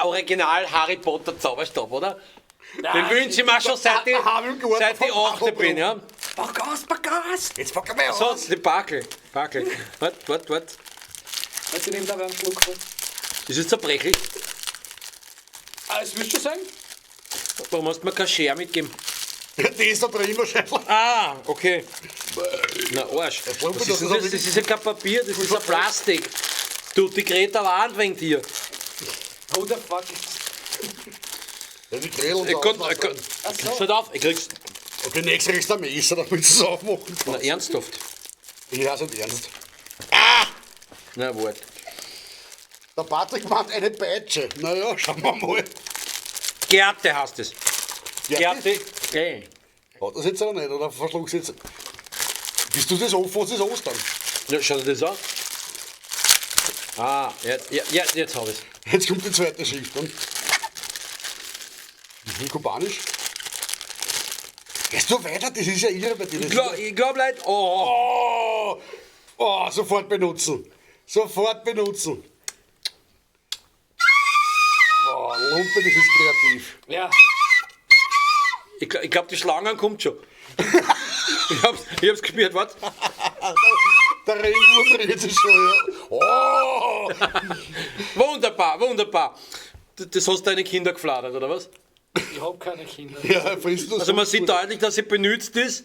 Original Harry Potter Zauberstab, oder? Den wünsche ich mir schon seit ich 8 bin, ja? Bagas! Jetzt pack mal So, aus. die Backel. Wart. Jetzt nehmt aber einen Schluck. Das ist zerbrechlich. Ah, es müsste sein. Warum hast du mir kein Schere mitgeben? Der ist da drin wahrscheinlich. Ah, okay. Na, Arsch. Was ist denn das? Das ist ja kein Papier, das ist ein Plastik. Du, die Greta warnt wegen dir. Who the fuck? Ja, die Grill und Ich so. kann, Achso. Halt auf, ich krieg's. Okay, nächstes kriegst du ein Messer, damit sie es aufmachen. Na, ernsthaft. Ich weiß nicht ernst. Na, wart. Der Patrick meint eine Peitsche. Naja, schauen wir mal. Gerte heißt es. Ja, Gerte. Okay. hat das jetzt oder nicht? Oder verschluckst du jetzt? Bist du das offen? Was ist Ostern? Ja, schau dir das an. Ah, jetzt habe ich es. Jetzt kommt die zweite Schicht. Dann. Kubanisch. Gehst du weiter? Das ist ja irre bei dir. Das Ich glaube, Leute. Oh. Sofort benutzen. Sofort benutzen. Lumpe, das ist kreativ. Ja. Ich glaube, die Schlange kommt schon. ich hab's gespürt, warte. Der Regenwurm dreht sich schon, ja. Oh! Wunderbar. Das hast deine Kinder gefladert, oder was? Ich habe keine Kinder. Ja, frisst du Also man sieht deutlich, dass sie benutzt ist.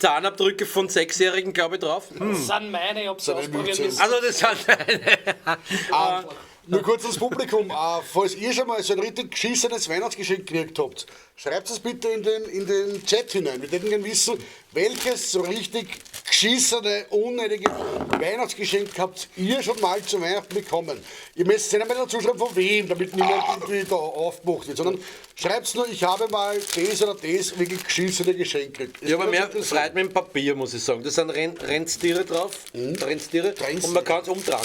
Zahnabdrücke von 6-Jährigen, glaube ich, drauf. Das sind meine, ich habe sie ausprobiert. Mütze. Also das hat Nur kurz ans Publikum, falls ihr schon mal so ein richtig geschissenes Weihnachtsgeschenk gekriegt habt, schreibt es bitte in den Chat hinein. Wir würden gerne wissen, welches so richtig geschissene, unnötige Weihnachtsgeschenk habt ihr schon mal zu Weihnachten bekommen. Ihr müsst nicht einmal dazu schreiben, von wem, damit niemand irgendwie da aufgemacht wird, sondern schreibt nur, ich habe mal das oder das wirklich geschissene Geschenk gekriegt. Ja, aber mehr freut mit dem Papier, muss ich sagen. Da sind Rennstiere drauf. Rennstiere. Und man kann es umdrehen.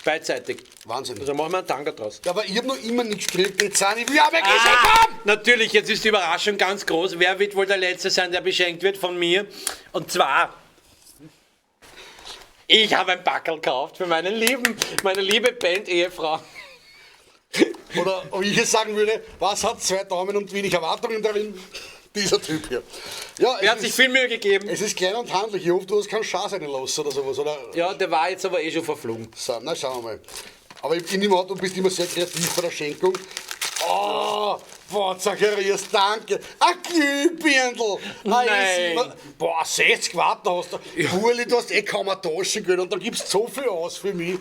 Beidseitig. Wahnsinn. Also machen wir einen Tanga draus. Ja, aber ich habe noch immer nichts gekriegt, jetzt sind ich, wir haben ein Geschenk haben! Natürlich, jetzt ist die Überraschung ganz groß. Wer wird wohl der Letzte sein, der beschenkt wird von mir? Und zwar, ich habe ein Backel gekauft für meine liebe Band-Ehefrau. Oder wie ich jetzt sagen würde, was hat 2 Daumen und wenig Erwartungen darin? Dieser Typ hier. Ja, Er hat sich viel Mühe gegeben. es ist klein und handlich. Ich hoffe, du hast keinen Schatz reinlassen oder sowas. Oder? Ja, der war jetzt aber eh schon verflogen. So, na, schauen wir mal. Aber ich nehme an, du bist immer sehr kreativ bei der Schenkung. Oh, boah, Zacharias, danke. Ein Glühbirndl. Nein. Boah, 60 Watt hast du. Burli, du hast eh kaum eine Tasche können und da gibst so viel aus für mich.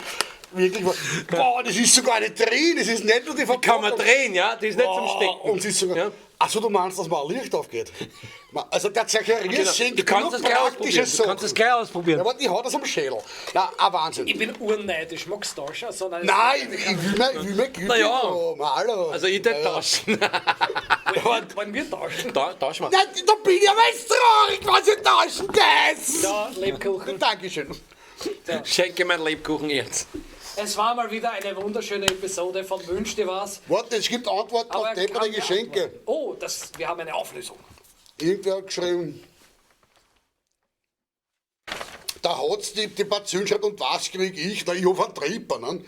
Wirklich. Boah, das ist sogar nicht drin. Das ist nicht nur die Verpackung. Kann man drehen, ja? Die ist nicht zum Stecken. Und sie ist sogar. Ja. Achso, du meinst, dass mal ein Licht aufgeht? Also der Zacharias Genau. schenkt Du kannst nur das gleich praktische ausprobieren. Du kannst das gleich ausprobieren. Ja, warte, ich hau das am Schädel. Ja, ein Wahnsinn. Ich bin urneidisch. Magst du tauschen? Sondern Nein, ich will mir Glück Naja. haben. Hallo. Also ich tät tauschen. Wollen wir tauschen? Tausch mal. Nein, da bin ich aber jetzt traurig, was ich tauschen das. Ja, Lebkuchen. Dankeschön. Schenke mein Lebkuchen jetzt. Es war mal wieder eine wunderschöne Episode von Wünsch dir was. Warte, es gibt Antworten auf Aber depperte kann mir Geschenke. antworten. Oh, wir haben eine Auflösung. Irgendwer hat geschrieben, da hat's die Portion schreibt und was krieg ich? Na, ich hoffe einen Tripper, ne?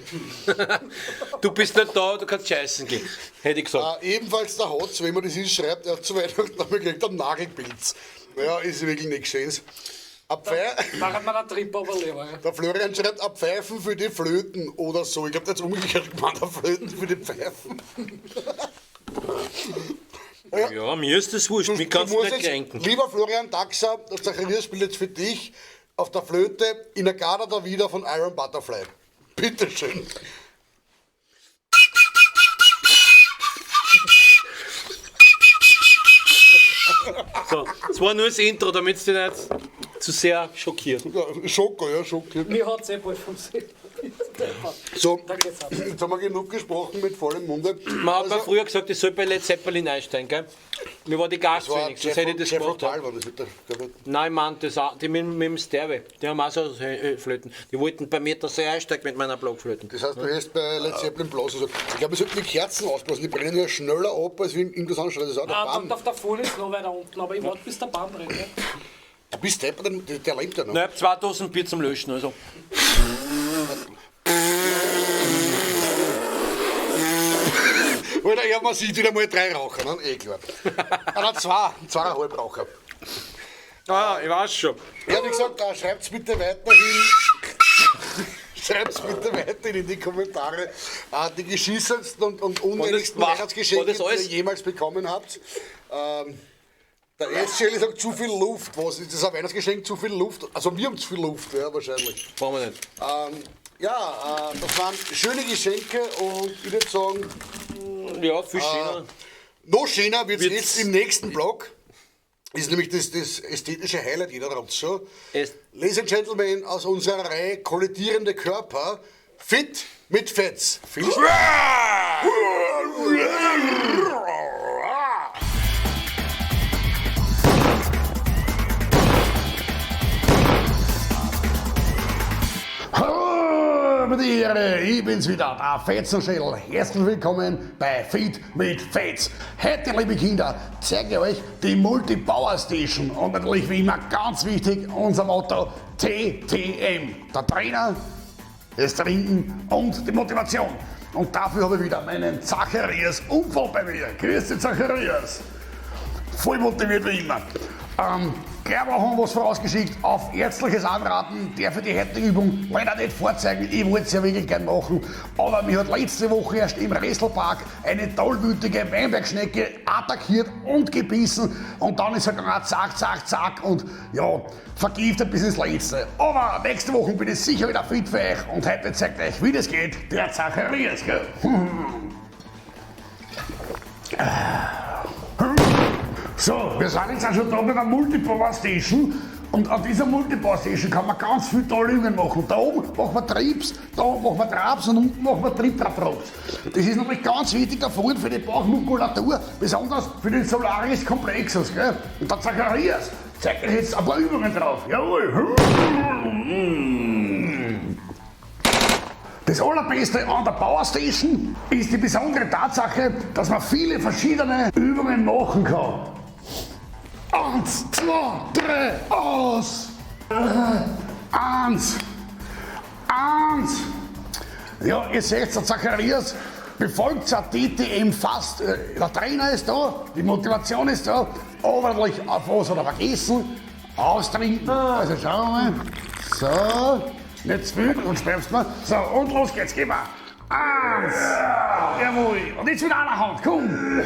Du bist nicht da, du kannst scheißen gehen. Hätte ich gesagt. Ebenfalls der Hotz, wenn man das ist, schreibt, er hat zu Weihnachten einmal gekriegt einen Nagelpilz. Ja, ist wirklich nichts Schönes. Machen wir einen Trip überleben. Der Florian schreibt, Pfeifen für die Flöten oder so. Ich glaube, der hat umgekehrt gemeint, Flöten für die Pfeifen. Ja, mir ist das wurscht, mich kannst du nicht kränken. Lieber Florian Daxer, der Zacharias spielt jetzt für dich auf der Flöte In der Garda da wieder von Iron Butterfly. Bitteschön. So, das war nur das Intro, damit es dich nicht zu sehr schockiert. Ja, schockiert. Mir hat es eh bald vom See. So, Danke, Sam. jetzt haben wir genug gesprochen mit vollem Munde. Man hat mir früher gesagt, ich soll bei Led Zeppelin einsteigen, gell? Mir war die Gastpfennig, sonst hätte ich das gemacht. War das nicht Nein, ich meine, die mit dem Sterbe, die haben auch so Flöten. Die wollten bei mir, dass ich einsteige mit meiner Blockflöten. Das heißt, du hast bei Led Zeppelin blasen. Also, ich glaube, wir sollten die Kerzen ausblasen. Die brennen ja schneller ab, als wenn irgendwas anderes. Das ist auch der Baum. Auf der Folie ist noch weiter unten, aber ich warte, bis der Baum brennt. Ja. Du bist der lebt ja noch. Nein, ich habe 2000 Bier zum Löschen, also. Alter, ja, man sieht wieder mal 3 Raucher, ne? Eh klar. Nein, 2,5 Raucher. Ah, ich weiß schon. Ja, wie gesagt, schreibt's bitte weiterhin in die Kommentare die geschissensten und unnötigsten Weihnachtsgeschenke, die ihr jemals bekommen habt. Der S-Shelly sagt zu viel Luft. Was ist das, ein Weihnachtsgeschenk? Zu viel Luft? Also wir haben zu viel Luft, ja, wahrscheinlich. Brauchen wir nicht. Das waren schöne Geschenke und ich würde sagen, ja, viel schöner. noch schöner wird es jetzt im nächsten Blog. Ist nämlich das ästhetische Highlight jeder Ratio. Ladies and Gentlemen, aus unserer Reihe Kollidierende Körper, fit mit Fetz. Viel Spaß! Ich bin's wieder, der Fetzenschädel. Herzlich willkommen bei Fit mit Fetz. Heute, liebe Kinder, zeige ich euch die Multi-Power Station und natürlich wie immer ganz wichtig unser Motto TTM. Der Trainer, das Trinken und die Motivation. Und dafür habe ich wieder meinen Zacharias Unfall bei mir. Grüß dich, Zacharias. Voll motiviert wie immer. Gleich haben wir was vorausgeschickt auf ärztliches Anraten, der für die heutige Übung leider nicht vorzeigen, ich wollte es ja wirklich gern machen, aber mich hat letzte Woche erst im Restelpark eine tollwütige Weinbergschnecke attackiert und gebissen und dann ist er gegangen, zack und ja, vergiftet bis ins Letzte. Aber nächste Woche bin ich sicher wieder fit für euch und heute zeigt euch, wie das geht, der Zacharias, gell? So, wir sind jetzt auch schon da bei der Multipower Station und an dieser Multipower Station kann man ganz viele tolle Übungen machen. Da oben machen wir Trips, da oben machen wir Traps und unten machen wir Trip-Trap-Drops. Das ist nämlich ganz wichtig da vorne für die Bauchmuskulatur, besonders für den Solaris Complexus. Gell? Und der Zacharias zeigt euch jetzt ein paar Übungen drauf. Jawohl. Das Allerbeste an der Power Station ist die besondere Tatsache, dass man viele verschiedene Übungen machen kann. 1, 2, 3, aus! 1. Ja, ihr seht, der Zacharias befolgt sein TTM fast. Der Trainer ist da, die Motivation ist da, aber natürlich auf was hat er vergessen. Austrinken. Also schauen wir mal. So, nicht zu viel, und sperrst mal. So, und los geht's, gehen wir. 1. Jawohl. Und jetzt mit einer Hand, komm.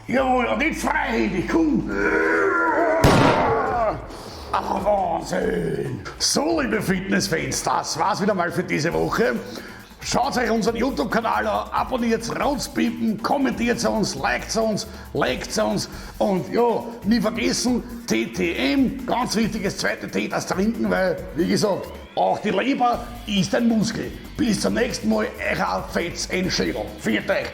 Jawohl, und jetzt freihändig, komm! Ach, Wahnsinn! So, liebe Fitnessfans, das war's wieder mal für diese Woche. Schaut euch unseren YouTube-Kanal an, abonniert, rauspippen, kommentiert uns, liked uns und ja, nie vergessen, TTM, ganz wichtiges zweite T, das Trinken, weil, wie gesagt, auch die Leber ist ein Muskel. Bis zum nächsten Mal, euer Fetz in Schädel. Viert euch!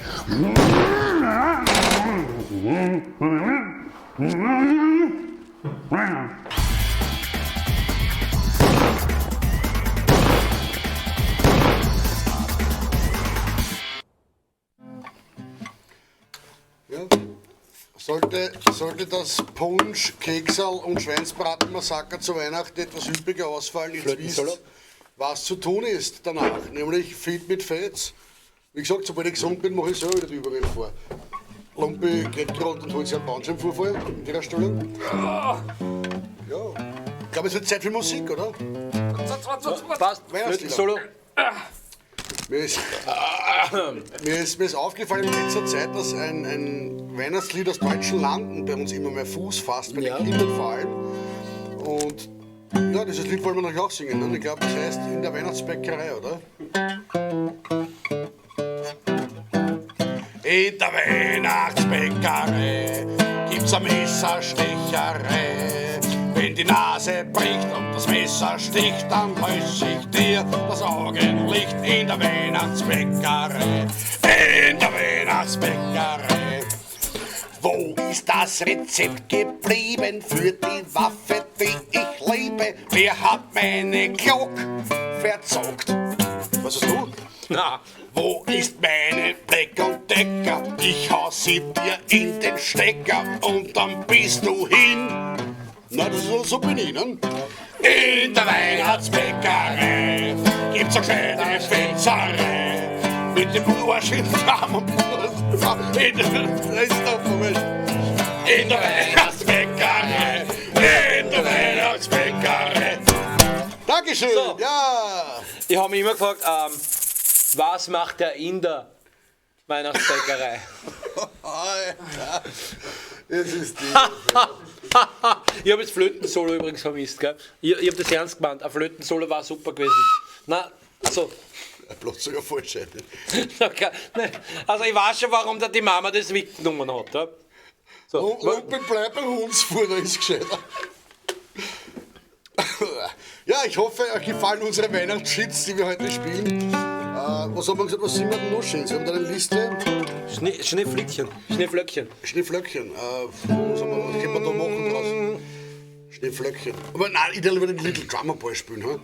Ja. Sollte das Punsch, Keksal und Schweinsbraten-Massaker zu Weihnachten etwas üppiger ausfallen, jetzt wisst, was zu tun ist danach, nämlich Fit mit Fetz. Wie gesagt, sobald ich gesund bin, mache ich so wieder die Übungen vor. Lumpi geht gerade und holt sich einen Bandscheibenvorfall in der Stellung. Ja. glaube, es wird Zeit für Musik, oder? Passt. Weihnachtslieder. Solo. Mir ist aufgefallen in letzter Zeit, dass ein Weihnachtslied aus deutschen Landen bei uns immer mehr Fuß fasst, bei den Kindern vor allem. Und ja, dieses Lied wollen wir natürlich auch singen. Ne? Ich glaube, das heißt In der Weihnachtsbäckerei, oder? In der Weihnachtsbäckerei gibt's eine Messerstecherei. Wenn die Nase bricht und das Messer sticht, dann löscht sich dir das Augenlicht in der Weihnachtsbäckerei. In der Weihnachtsbäckerei. Wo ist das Rezept geblieben für die Waffe, die ich liebe? Wer hat meine Glock verzockt? Was hast du? Na, Wo ist meine Black und Decker? Ich hau sie dir in den Stecker und dann bist du hin. Na, das ist so bin ich, ne? In der Weihnachtsbäckerei gibt's eine kleine Fetzerei mit dem Arsch in Flammen und in der Weihnachtsbäckerei, in der Weihnachtsbäckerei. Dankeschön, So. ja. ich habe mich immer gefragt, was macht der in der Weihnachtsbäckerei? Alter, das ist die. Ich habe das Flötensolo übrigens vermisst, gell? Ich habe das ernst gemeint. Ein Flötensolo war super gewesen. Na, so. Bloß sogar falsch. Okay. Nein, also ich weiß schon, warum da die Mama das weggenommen hat. Ja? So. Lumpe bleibt beim Hundsfutter, ist gescheiter. Ja, ich hoffe, euch gefallen unsere Weihnachtshits, die wir heute spielen. Was haben wir gesagt, was sind wir denn noch schön? Wir haben da eine Liste. Schneeflöckchen. Schneeflöckchen. Was können wir da machen draus? Schneeflöckchen. Aber nein, ich will den Little Drummer Boy spielen. Hm?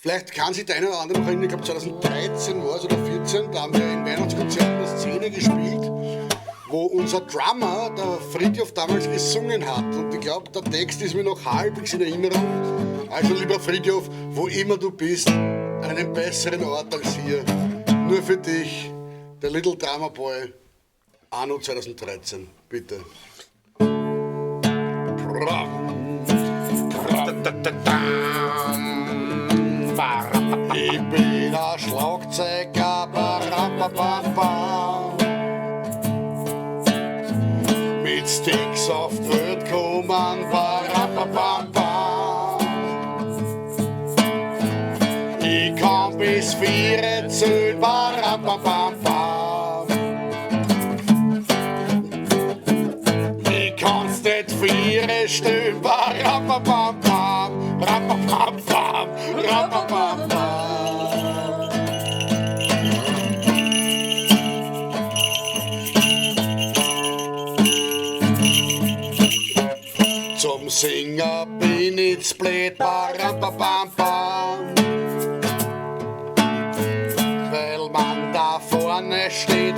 Vielleicht kann sich der eine oder andere noch erinnern, ich glaube 2013 war es oder 2014, da haben wir im Weihnachtskonzert in der Szene gespielt, wo unser Drummer, der Fridtjof, damals gesungen hat. Und ich glaube, der Text ist mir noch halbwegs in Erinnerung. Also lieber Fridtjof, wo immer du bist, an einem besseren Ort als hier. Nur für dich, der Little Drummer Boy, Anno 2013. Bitte. Ich bin ein Schlagzeuger, mit Sticks auf die Welt kommen, ich kann bis 4 zählen, ich kann's nicht 4 stehen, Zum Singer bin ich blöd, weil man da vorne steht,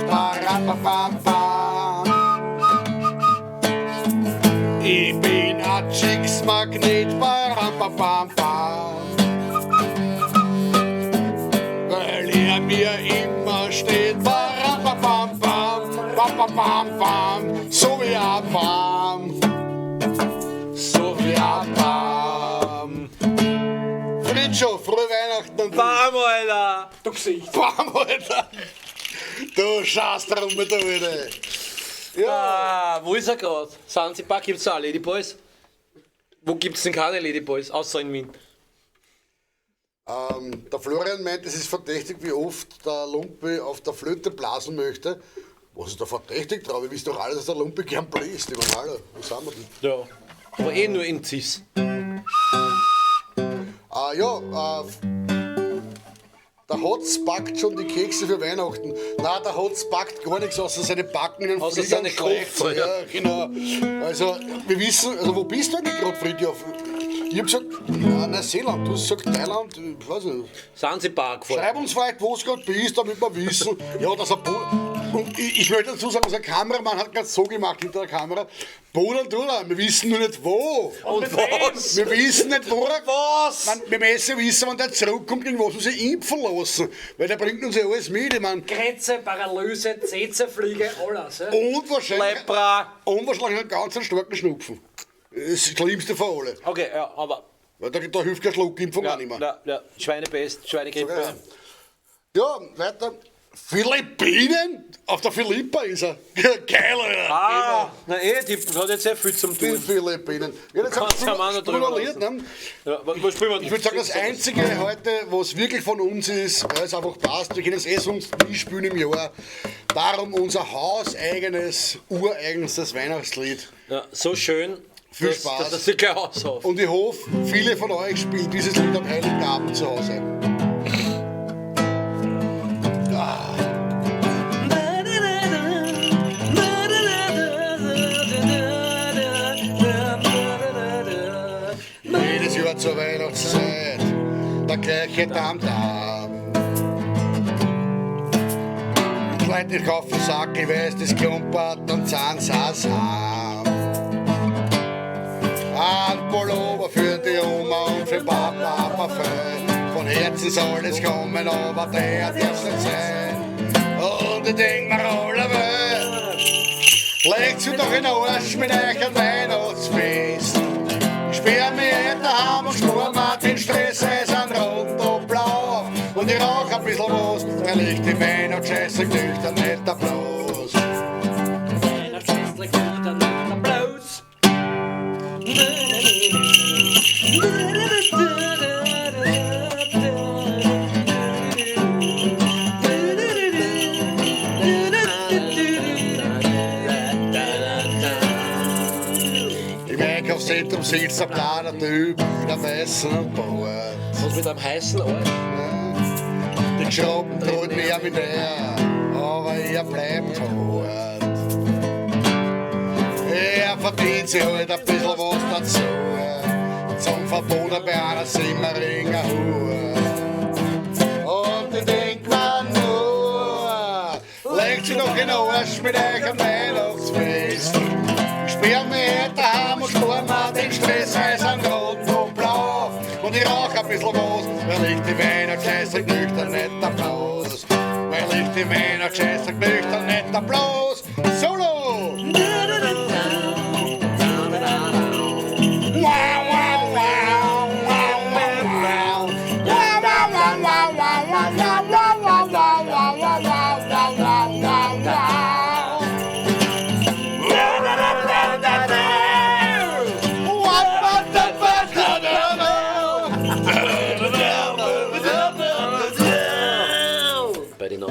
ich bin ein Chicks-Magnet, weil er mir immer steht, so wie ein Baum. So wie ein Baum. Fridtjof, frohe Weihnachten und Bam, Alter! Du Gesicht. Baum, Alter. Du schaust rum mit der Alte. Wo ist er gerade? Sansibar gibt's auch Ladyboys? Wo gibt's denn keine Ladyboys, außer in Wien? Der Florian meint, es ist verdächtig, wie oft der Lumpe auf der Flöte blasen möchte. Was ist da verdächtig drauf? Ihr wisst doch alle, dass der Lumpe gern bläst. Ich meine, hallo, wo sind wir denn? Ja. Aber eh nur in Cis. Der Hotz backt schon die Kekse für Weihnachten. Nein, der Hotz backt gar nichts, außer seine Backen in den Außer Flieger seine und schläft. Kopf, Ja, genau. Also, wir wissen, also wo bist du eigentlich gerade, Fridtjof? Ich hab gesagt, Neuseeland, du hast gesagt Thailand, ich weiß nicht. Sansibar gefallen. Schreib uns vielleicht, wo du gerade bist, damit wir wissen, ja, dass er... Und ich möchte dazu sagen, unser Kameramann hat gerade so gemacht hinter der Kamera. Bodern, wir wissen nur nicht wo. Und was? Wir wissen nicht wo. Was? Wir müssen wissen, wenn der zurückkommt, gegen was wir sich impfen lassen. Weil der bringt uns ja alles mit. Ich mein, Krätze, Paralyse, CC-Fliege, alles. Ja? und wahrscheinlich Lepra. einen ganz starken Schnupfen. Das Schlimmste von allen. Okay, ja, aber Weil da hilft keine Schluckimpfung auch nicht mehr. Ja. Schweinepest, Schweinegrippe. Ja, weiter. Philippinen? Auf der Philippa ist er. Geil, Alter. Die hat jetzt sehr viel zum Die tun. Philippinen. Ja, jetzt Kannst du am anderen drüber Lied, ne? Was spielen wir? Ich würde sagen, das Einzige heute, was wirklich von uns ist, weil es einfach passt, wir können es sonst nie spielen im Jahr. Darum unser hauseigenes, ureigenstes Weihnachtslied. Ja, so schön. Viel Spaß. Dass ich gleich aushaufe. Und ich hoffe, viele von euch spielen dieses Lied am Heiligen Abend zu Hause. Jedes Jahr zur Weihnachtszeit, der gleiche Tamtam. Die Leute kaufen Sack, ich weiß, das klumpert und Zahnsasam. Ein Pullover für die Oma und für Papa Parfüm. Von Herzen soll es kommen, aber der darf's nicht sein. Und ich denk mir, alle Welt, legt sie doch in den Arsch mit euch ein Weihnachtsfest. Ich sperr mich daheim und spur mir den Stress, es sind rot und blau. Und ich rauch ein bisschen was, weil ich die Weihnachtsscheiße nüchtern nicht Applaus. Weihnachtsfest trägt nüchtern nicht Applaus. Im Einkaufszentrum sitzt ein kleiner Typ mit einem weißen Bart. Und mit einem heißen Arsch. Die Geschrauben droht mehr mit der, aber er bleibt hart. Er verdient sich halt ein bisschen was dazu. Zum Verboten bei einer Simmeringer Hure. Und ich denk mir nur, legt sie doch in den Arsch mit euch am Weihnachtsfest. Ich sperr mich heute daheim und spar mir den Stress, weil es sind rot und blau. Und ich rauch ein bisschen was, weil ich die Weihnachtsscheiße nüchtern nicht Applaus. Weil ich die Weihnachtsscheiße nüchtern nicht Applaus. Solo!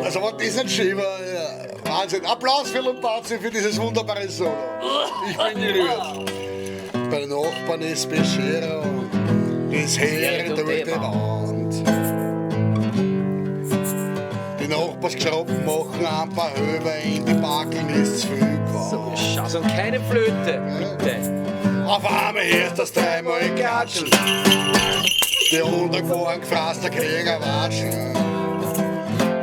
Also war das nicht schön, war, ja, Wahnsinn. Applaus für Lombardi für dieses wunderbare Solo. Ich bin gerührt. Bei den Nachbarn ist Bescherung, das Heer durch die Wand. Die Nachbarsgeschrauben machen ein paar Höber, in die Backen ist zu viel Quatsch. Also keine Flöte, bitte. Auf einmal hörst du das dreimal klatschen. Die runtergefahren, gefrasst, der Krieger watschen.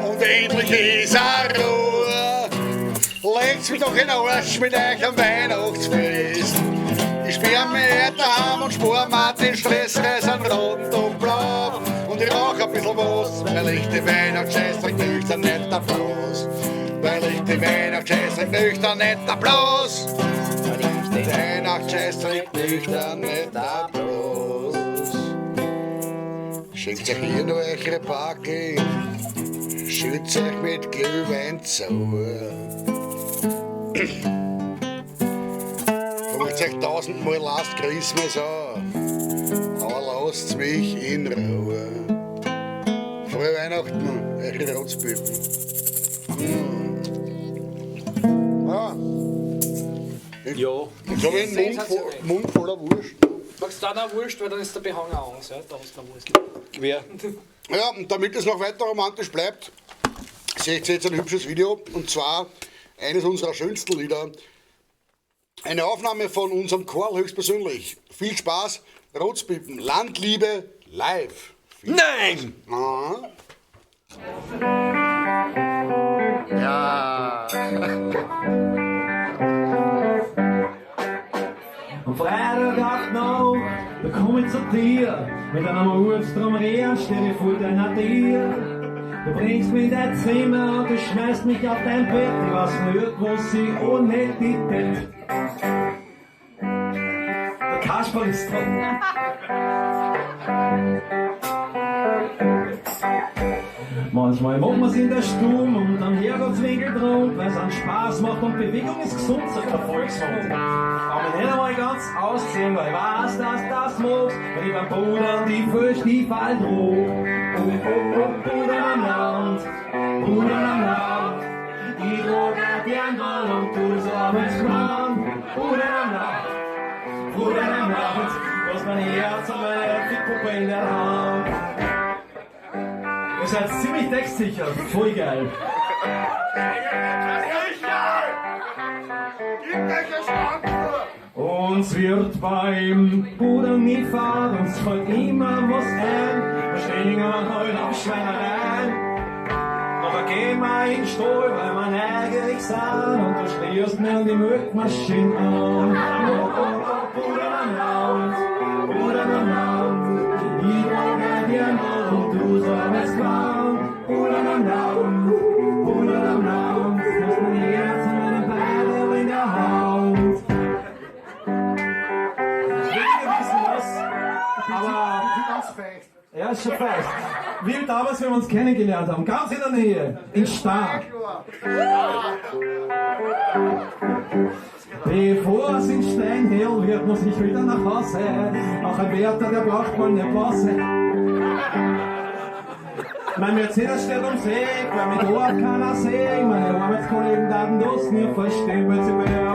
Und endlich ist er Ruhe. Legt mich doch in den Arsch mit euch am Weihnachtsfest. Ich sperr mich daheim und spar mir den Stress, weil sind rot und blau. Und ich rauch ein bisschen was, weil ich die Weihnachtsscheiße nüchtern nicht Applaus. Weil ich die Weihnachtsscheiße nüchtern nicht Applaus. Weihnachtsscheiße nüchtern nicht Applaus. Schenkt euch hier noch eure Backe, schützt euch mit Glühwein zu. Macht euch 1000-mal Last Christmas an, aber lasst mich in Ruhe. Frohe Weihnachten, eure Rotzbüben. Ja. Jetzt habe ich einen Mund voller Wurst. Magst du dann auch Wurst, weil dann ist der Behang auch aus. Ja? Da hast du noch Wurst. Quer. Ja, und damit es noch weiter romantisch bleibt, seht ihr jetzt ein hübsches Video. Und zwar eines unserer schönsten Lieder. Eine Aufnahme von unserem Chor höchstpersönlich. Viel Spaß, Rotzpippen, Landliebe, live. Nein! Ah. Ja. Am Freitag 8 Nacht, da komm ich zu dir. Mit einem Hut drum Rehren steh ich vor deiner Tür. Du bringst mich in dein Zimmer und du schmeißt mich auf dein Bett. Ich weiß nicht, was ich ohne dich tät. Der Kasperl ist dran. Manchmal macht man's in der Sturm und am Herrgottswinkel drum, weil's einen Spaß macht und Bewegung ist gesund, sagt der Volksmund. Aber nicht einmal ganz ausgesehen, weil ich weiß, dass das mag, wenn ich beim Bruder die Vollstiefel trug. Bruder am Land, Bruder am Land, ich trag auch die anderen und du sammelst Mann. Bruder am Land, Bruder am Land, was mein Herz und meine Fickpuppe in der Hand. Ihr seid ziemlich textsicher, voll geil. Uns wird beim Bruder nie fahren, uns fällt immer was ein. Wir stehen heute auf Schweinereien. Aber gehen wir in den Stall, weil wir neugierig sind. Und du schlierst mir die Milchmaschine an. Bruder am Land, Bruder am Land, ich trage dir noch und du sollst fahren. Bruder am Land, Bruder am Land, du hast mein Herz und meine Beine in der Hand. Ich will nicht wissen was, aber ganz fest. Ja, ist schon fest. Wie damals, wenn wir uns kennengelernt haben, ganz in der Nähe, in Stad. Bevor es in Stein hell wird, muss ich wieder nach Hause. Auch ein Wärter, der braucht mal eine Pause. Mein Mercedes steht am See, weil mit Ohr keiner sehen. Meine Arbeitskollegen daten das nie verstehen, weil sie mir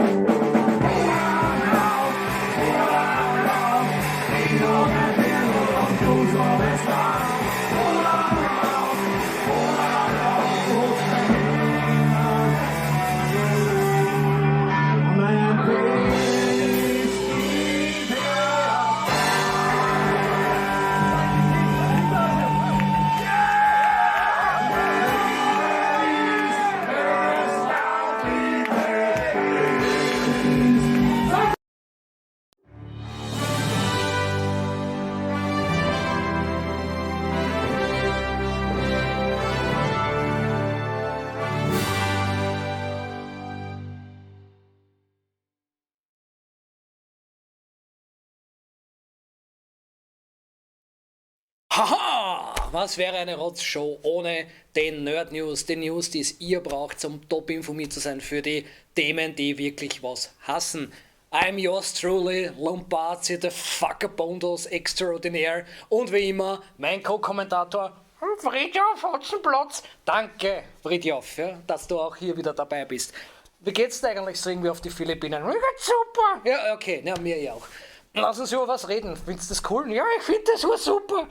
Haha! Was wäre eine Rotzshow ohne den Nerd News, die News, die es ihr braucht, um top informiert zu sein für die Themen, die wirklich was hassen. I'm yours truly, Lombardi, the fucker Bondos extraordinaire und wie immer mein Co-Kommentator Fridtjof Hotzenplotz. Danke, Fridtjof, ja, dass du auch hier wieder dabei bist. Wie geht's dir eigentlich so irgendwie auf die Philippinen? Mir geht's super! Ja, okay, na, mir ja auch. Lass uns über was reden. Findest du das cool? Ja, ich finde das super.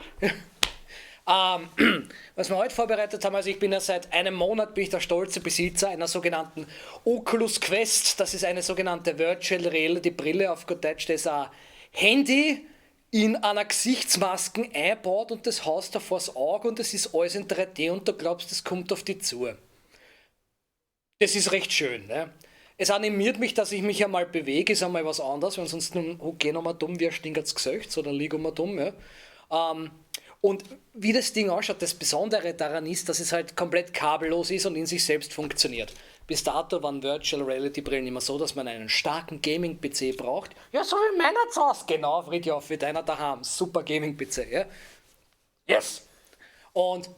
Was wir heute vorbereitet haben, also ich bin ja seit einem Monat bin ich der stolze Besitzer einer sogenannten Oculus Quest. Das ist eine sogenannte Virtual Reality Brille, auf gut Deutsch, das ist ein Handy in einer Gesichtsmaske einbaut und das haust da vors Auge und das ist alles in 3D und du glaubst, das kommt auf dich zu. Das ist recht schön, ne? Es animiert mich, dass ich mich einmal bewege, ist einmal was anderes, weil sonst gehen wir dumm wie ein stinkertes Gesicht oder liegen wir dumm. Ja. Und wie das Ding ausschaut, das Besondere daran ist, dass es halt komplett kabellos ist und in sich selbst funktioniert. Bis dato waren Virtual Reality Brillen immer so, dass man einen starken Gaming-PC braucht. Ja, so wie meiner zu Hause. Genau, Fridtjof, wie deiner daheim. Super Gaming-PC, ja. Yes! Und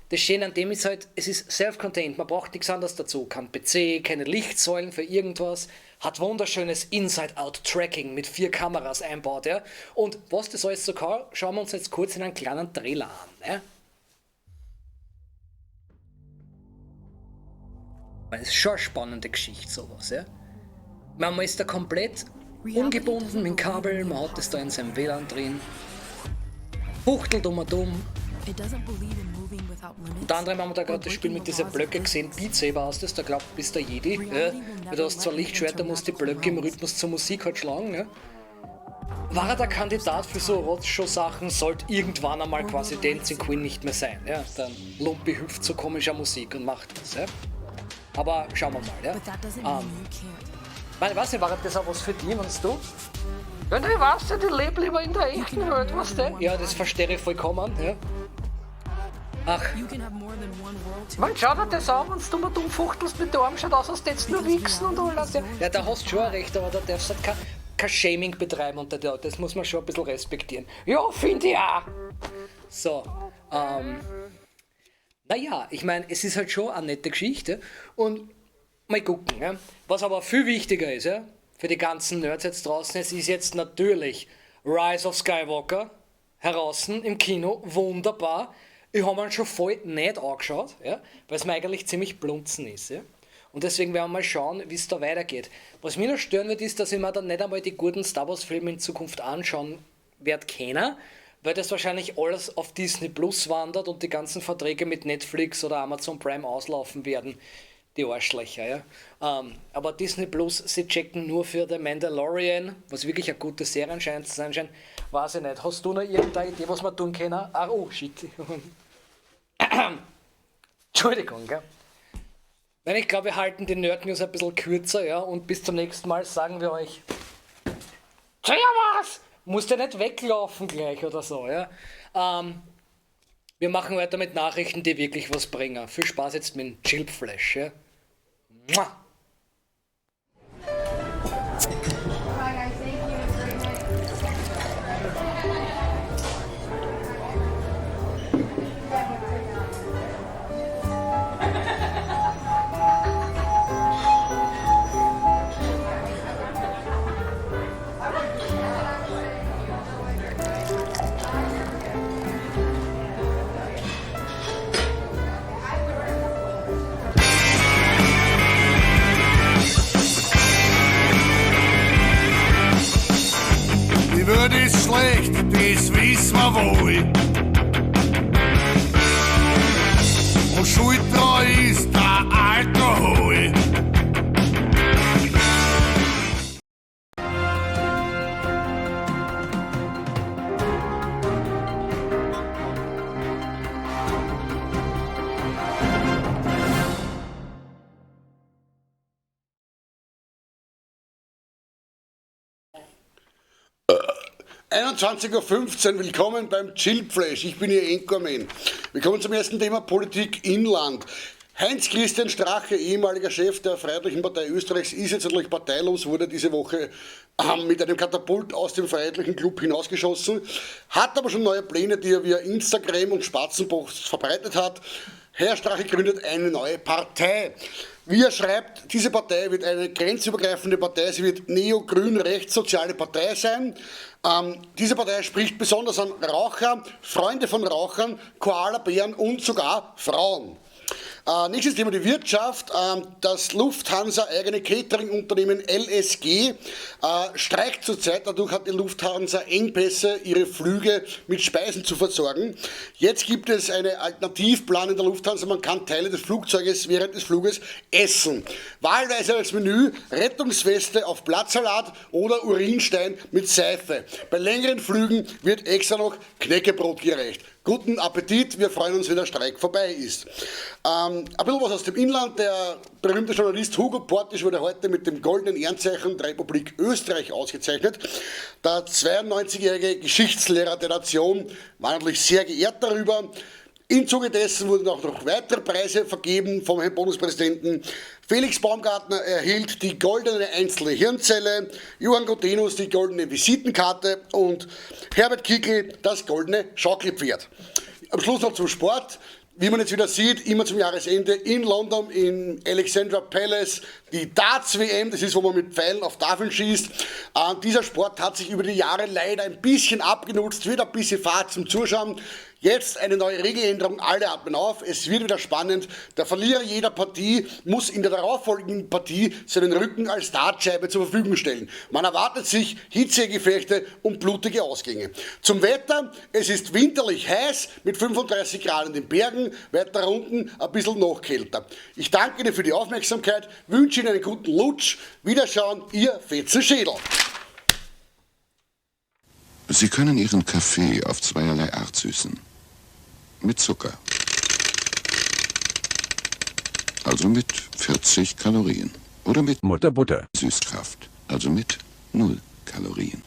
das Schöne an dem ist halt, es ist self-contained, man braucht nichts anderes dazu. Kein PC, keine Lichtsäulen für irgendwas, hat wunderschönes Inside-Out-Tracking mit 4 Kameras einbaut. Ja? Und was das alles so kann, schauen wir uns jetzt kurz in einen kleinen Trailer an. Ja? Das ist schon eine spannende Geschichte, sowas. Ja? Man ist da komplett ungebunden mit dem Kabel, man hat das da in seinem WLAN drin, fuchtelt und dumm. Unter anderem haben wir da gerade das Spiel mit diesen Blöcken gesehen, Beat Saber hast du das, da glaubt bist der Jedi. Ja? Weil du hast zwar Lichtschwerter, musst die Blöcke im Rhythmus zur Musik halt schlagen. Ja? War er der Kandidat für so Rotzshow-Sachen, sollte irgendwann einmal quasi Dancing Queen nicht mehr sein. Ja? Dann Lumpi hüpft zu komischer Musik und macht das. Ja? Aber schauen wir mal. Ja? Ich weiß nicht, war das auch was für die, meinst du? Ja, ich weiß ja, die leben lieber in der echten Welt, weißt du? Ja, das verstehe ich vollkommen. Ja? Ach, man schau dir das an, wenn du mal dumm fuchtelst mit dem Arm, schaut aus, als hättest du nur wichsen und alles. Ja, da hast du schon recht, aber da darfst du halt kein Shaming betreiben unter der, das muss man schon ein bisschen respektieren. Ja, finde ich auch. So, naja, ich meine, es ist halt schon eine nette Geschichte und mal gucken. Ja. Was aber viel wichtiger ist, ja, für die ganzen Nerds jetzt draußen, es ist jetzt natürlich Rise of Skywalker heraus im Kino, wunderbar. Ich habe mir schon voll nicht angeschaut, ja, weil es mir eigentlich ziemlich blunzen ist. Ja. Und deswegen werden wir mal schauen, wie es da weitergeht. Was mich noch stören wird, ist, dass ich mir dann nicht einmal die guten Star Wars Filme in Zukunft anschauen werde können, weil das wahrscheinlich alles auf Disney Plus wandert und die ganzen Verträge mit Netflix oder Amazon Prime auslaufen werden. Die Arschlöcher, ja. Aber Disney Plus, sie checken nur für The Mandalorian, was wirklich eine gute Serie scheint zu sein. Weiß ich nicht. Hast du noch irgendeine Idee, was wir tun können? Ah, oh, shit. Entschuldigung, gell. Nein, ich glaube, wir halten die Nerd News ein bisschen kürzer, ja, und bis zum nächsten Mal sagen wir euch Servus! Musst ja nicht weglaufen gleich oder so, ja. Wir machen weiter mit Nachrichten, die wirklich was bringen. Viel Spaß jetzt mit dem Chilpflash, ja. Mua. Die Würde ist schlecht, das wissen wir wohl. Und schuld dran ist der Alkohol. Uhr 21.15 Uhr, willkommen beim Chillflash. Ich bin Ihr Anchorman. Wir kommen zum ersten Thema Politik Inland. Heinz-Christian Strache, ehemaliger Chef der Freiheitlichen Partei Österreichs, ist jetzt natürlich parteilos, wurde diese Woche mit einem Katapult aus dem Freiheitlichen Club hinausgeschossen, hat aber schon neue Pläne, die er via Instagram und Spatzenpost verbreitet hat. Herr Strache gründet eine neue Partei. Wie er schreibt, diese Partei wird eine grenzübergreifende Partei, sie wird neo-grün-rechtssoziale Partei sein. Diese Partei spricht besonders an Raucher, Freunde von Rauchern, Koalabären und sogar Frauen. Nächstes Thema die Wirtschaft. Das Lufthansa-eigene Catering-Unternehmen LSG streikt zurzeit. Dadurch hat die Lufthansa Engpässe, ihre Flüge mit Speisen zu versorgen. Jetzt gibt es eine Alternativplan in der Lufthansa. Man kann Teile des Flugzeuges während des Fluges essen. Wahlweise als Menü Rettungsweste auf Blattsalat oder Urinstein mit Seife. Bei längeren Flügen wird extra noch Knäckebrot gereicht. Guten Appetit, wir freuen uns, wenn der Streik vorbei ist. Ein bisschen was aus dem Inland. Der berühmte Journalist Hugo Portisch wurde heute mit dem Goldenen Ehrenzeichen der Republik Österreich ausgezeichnet. Der 92-jährige Geschichtslehrer der Nation war natürlich sehr geehrt darüber. Im Zuge dessen wurden auch noch weitere Preise vergeben vom Herrn Bundespräsidenten. Felix Baumgartner erhielt die goldene einzelne Hirnzelle, Johann Godenus die goldene Visitenkarte und Herbert Kickl das goldene Schaukelpferd. Am Schluss noch zum Sport. Wie man jetzt wieder sieht, immer zum Jahresende in London, in Alexandra Palace, die Darts-WM, das ist, wo man mit Pfeilen auf Tafeln schießt. Dieser Sport hat sich über die Jahre leider ein bisschen abgenutzt, wird ein bisschen fad zum Zuschauen. Jetzt eine neue Regeländerung, alle atmen auf, es wird wieder spannend. Der Verlierer jeder Partie muss in der darauffolgenden Partie seinen Rücken als Dartscheibe zur Verfügung stellen. Man erwartet sich Hitzegefechte und blutige Ausgänge. Zum Wetter, es ist winterlich heiß mit 35 Grad in den Bergen, weiter unten ein bisschen noch kälter. Ich danke Ihnen für die Aufmerksamkeit, wünsche Ihnen einen guten Lutsch. Wiederschauen, Ihr Fetzenschädel. Sie können Ihren Kaffee auf zweierlei Art süßen. Mit Zucker. Also mit 40 Kalorien. Oder mit Mutterbutter. Süßkraft. Also mit 0 Kalorien.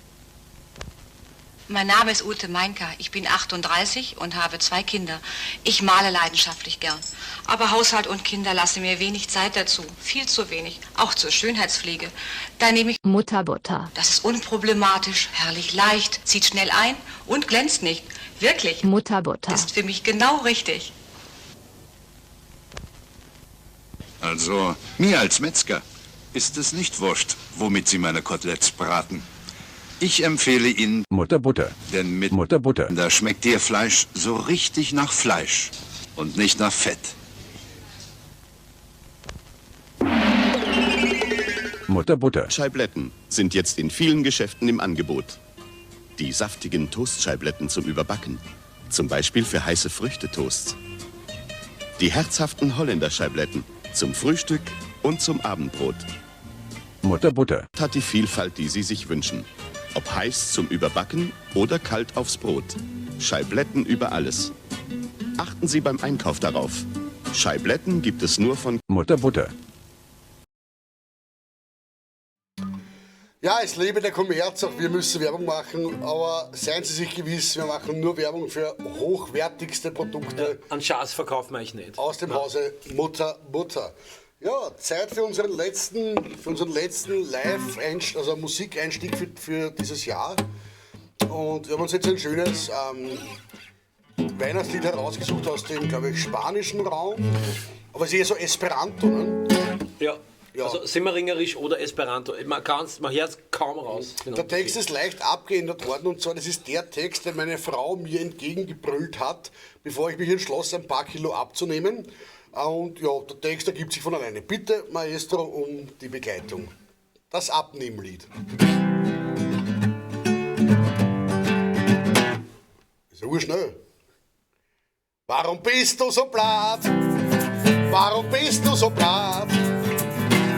Mein Name ist Ute Meinker. Ich bin 38 und habe 2 Kinder. Ich male leidenschaftlich gern. Aber Haushalt und Kinder lassen mir wenig Zeit dazu. Viel zu wenig. Auch zur Schönheitspflege. Da nehme ich Mutterbutter. Das ist unproblematisch, herrlich leicht, zieht schnell ein und glänzt nicht. Wirklich. Mutterbutter. Ist für mich genau richtig. Also, mir als Metzger ist es nicht wurscht, womit Sie meine Koteletts braten. Ich empfehle Ihnen Mutterbutter. Denn mit Mutterbutter. Da schmeckt Ihr Fleisch so richtig nach Fleisch und nicht nach Fett. Mutterbutter. Scheibletten sind jetzt in vielen Geschäften im Angebot. Die saftigen Toastscheibletten zum Überbacken. Zum Beispiel für heiße Früchtetoasts. Die herzhaften Holländerscheibletten zum Frühstück und zum Abendbrot. Mutterbutter. Hat die Vielfalt, die Sie sich wünschen. Ob heiß zum Überbacken oder kalt aufs Brot. Scheibletten über alles. Achten Sie beim Einkauf darauf. Scheibletten gibt es nur von Mutterbutter. Ja, es lebe der Kommerz, auch wir müssen Werbung machen, aber seien Sie sich gewiss, wir machen nur Werbung für hochwertigste Produkte. An Schaß verkaufen wir eigentlich nicht. Aus dem Hause Mutterbutter. Ja, Zeit für unseren letzten also Musikeinstieg für dieses Jahr. Und wir haben uns jetzt ein schönes Weihnachtslied herausgesucht aus dem, glaube ich, spanischen Raum. Aber es ist eher so Esperanto, ne? Ja. Also Simmeringerisch oder Esperanto. Man hört es kaum raus. Genau. Der Text ist leicht abgeändert worden, und zwar, das ist der Text, den meine Frau mir entgegengebrüllt hat, bevor ich mich entschloss, ein paar Kilo abzunehmen. Und ja, der Text ergibt sich von alleine. Bitte, Maestro, um die Begleitung. Das Abnehmlied. Ist ja urschnell. Warum bist du so blatt? Warum bist du so blatt?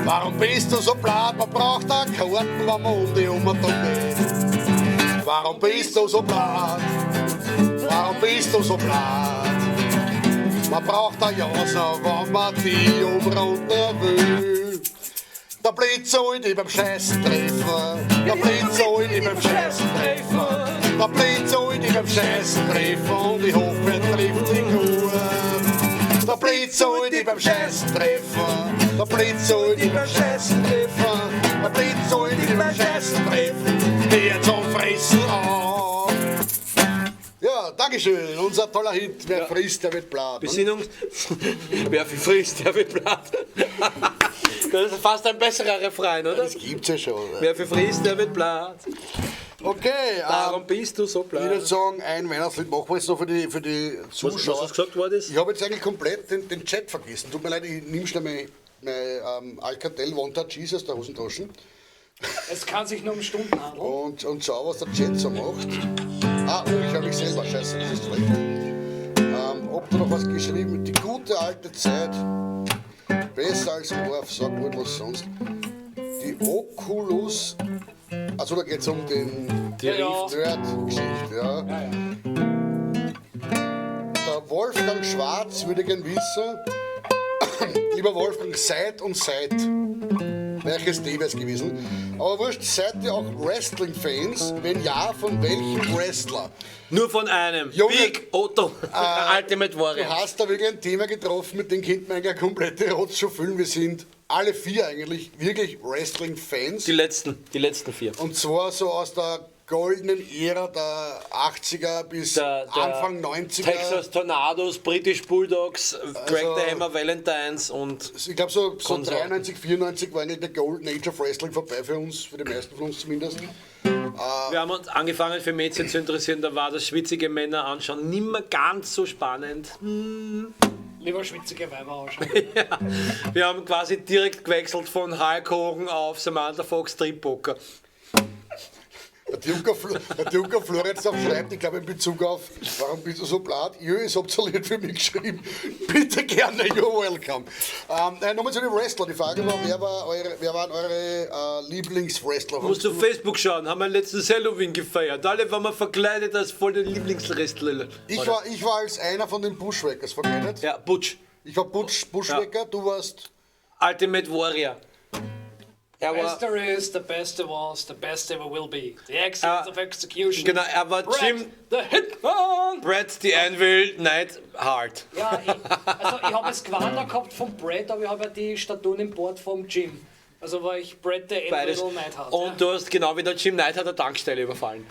Warum bist du so blatt? Man braucht da Karten, wenn man um die geht. Warum bist du so blatt? Warum bist du so blatt? Man braucht ein Jauser, wenn man die umrunden will. Der Blitz soll die beim Scheißen treffen. Der Blitz soll die beim Scheißen treffen. Der Blitz soll die beim Scheißen treffen. Und die Hochwelt trifft die Kuh. Der Blitz soll die beim Scheißen treffen. Der Blitz soll die beim Scheißen treffen. Der Blitz soll die beim Scheißen treffen. Die zum Fressen auf. Ja, Dankeschön. Unser toller Hit. Wer frisst, der wird blatt. Besinnung. Wer frisst, der wird blatt. Das ist fast ein besserer Refrain, oder? Das gibt's ja schon. Wer frisst, der wird blatt. Okay. Warum bist du so blatt? Ich würde sagen, ein Weihnachtslied machen wir jetzt noch für die Zuschauer. Was gesagt worden ist? Ich habe jetzt eigentlich komplett den Chat vergessen. Tut mir leid, ich nehme schnell mein Alcatel One Touch Jesus der Hosentaschen. Es kann sich nur um Stunden handeln. Und schau, was der Chat so macht. Ich habe mich selber, scheiße, das ist schlecht. Ob da noch was geschrieben? Die gute alte Zeit. Besser als Orf, sag gut was sonst. Die Oculus. Also da geht es um die Nerd-Geschichte. Ja. Der Wolfgang Schwarz würde gern wissen, lieber Wolfgang, seit und seit. Welches D wäre es gewesen? Aber wurscht, seid ihr auch Wrestling-Fans? Wenn ja, von welchem Wrestler? Nur von einem. Junge, Big Otto, Ultimate Warrior. Du hast da wirklich ein Thema getroffen, mit dem könnte man eigentlich eine komplette Rotz schon füllen. Wir sind alle 4 eigentlich wirklich Wrestling-Fans. Die letzten 4. Und zwar so aus der goldenen Ära der 80er bis Anfang 90er. Texas Tornadoes, British Bulldogs, Greg the Hammer Valentines und ich glaube so 93, 94 war eigentlich der Golden Age of Wrestling vorbei für uns, für die meisten von uns zumindest. Wir haben uns angefangen für Mädchen zu interessieren, da war das schwitzige Männer anschauen nimmer ganz so spannend. Lieber schwitzige Weiber ausschauen. Ja, wir haben quasi direkt gewechselt von Hulk Hogan auf Samantha Fox Strip Poker. Der Duca Florenz auch schreibt, ich glaube in Bezug auf, warum bist du so blatt? Jö, ist absolut für mich geschrieben. Bitte gerne, you're welcome. Nochmal zu den Wrestlern. Die Frage war, wer waren eure Lieblingswrestler? Du musst auf Facebook schauen, haben wir letztes Halloween gefeiert. Alle waren wir verkleidet als voll den Lieblingswrestler. Ich war als einer von den Bushwackers verkleidet. Ja, Butch. Ich war Bushwacker, ja. Du warst... Ultimate Warrior. war... Best there is, the best there was, the best ever will be. The excellence of execution. Genau, er war Brett, Jim... the Hitman! Brett, the Anvil, Knight, Hard. Ja, ich habe es Gewandert gehabt vom Brett, aber ich habe ja die Statuen im Board vom Jim. Also war ich Brett, der Beides. Anvil Neidhart. Und du hast genau wie der Jim Neidhart eine Tankstelle überfallen.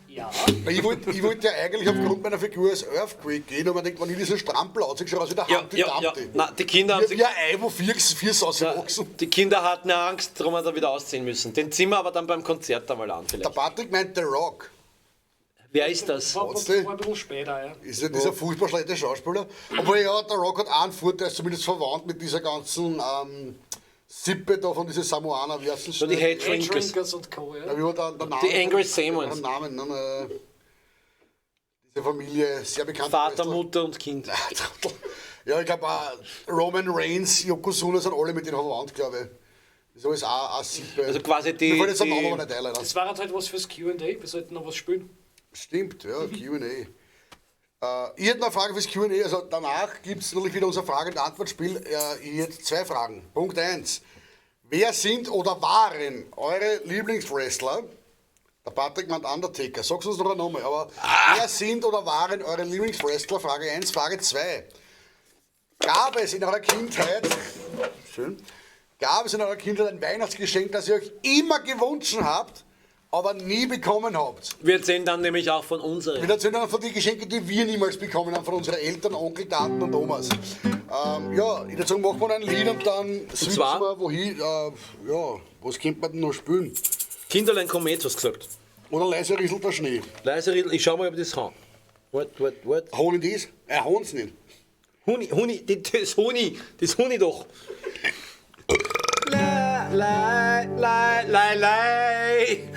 Ja. Ich wollte ja eigentlich aufgrund meiner Figur als Earthquake gehen, aber man denkt, wenn ich diesen Strampel ausschaue, aus wie der Humpty Dumpty. Na, die Kinder haben sich... Wie ein Ei, wo vier ausgewachsen. Die Kinder hatten ja Angst, darum hat er wieder ausziehen müssen. Den ziehen wir aber dann beim Konzert einmal an vielleicht. Der Patrick meint The Rock. Wer ist das? War ein bisschen später, ja. Ist ja dieser furchtbar schlechte Schauspieler. Aber ja, der Rock hat einen Vorteil, ist zumindest verwandt mit dieser ganzen Sippe da von diesen Samoaner. Wie heißt das? Die Headshrinkers und Co. Ja. Ja, wie war der Name? Die Angry Samoans. Der Name, diese Familie, sehr bekannt. Vater, Wrestler. Mutter und Kind. Ja, ich glaube, Roman Reigns, Yokozuna sind alle mit denen verwandt, glaube ich. Das ist auch eine Sippe. Also quasi die... Mir fällt jetzt der Name aber nicht ein, leider. Das war halt was fürs Q&A, wir sollten noch was spielen. Stimmt, ja, Q&A. Ich hätte noch eine Frage fürs Q&A. Also danach gibt es natürlich wieder unser Frage- und Antwortspiel. Ich hätte 2 Fragen. Punkt 1. Wer sind oder waren eure Lieblingswrestler? Der Patrick meint Undertaker. Sag's uns noch einmal. Aber wer sind oder waren eure Lieblingswrestler? Frage 1. Frage 2. Gab es in eurer Kindheit ein Weihnachtsgeschenk, das ihr euch immer gewünscht habt, aber nie bekommen habt? Wir erzählen dann nämlich auch von unseren. Wir erzählen dann von den Geschenken, die wir niemals bekommen haben, von unseren Eltern, Onkel, Tanten und Omas. Ja, ich würde sagen, machen wir ein Lied und dann switchen wir wohin. Was könnte man denn noch spielen? Kinderlein Komet, hast du gesagt. Oder leise rieselt der Schnee. Leise rieselt, ich schau mal, ob ich das habe. What? Holen die das? Hauen sie nicht. Huni, das Huni doch.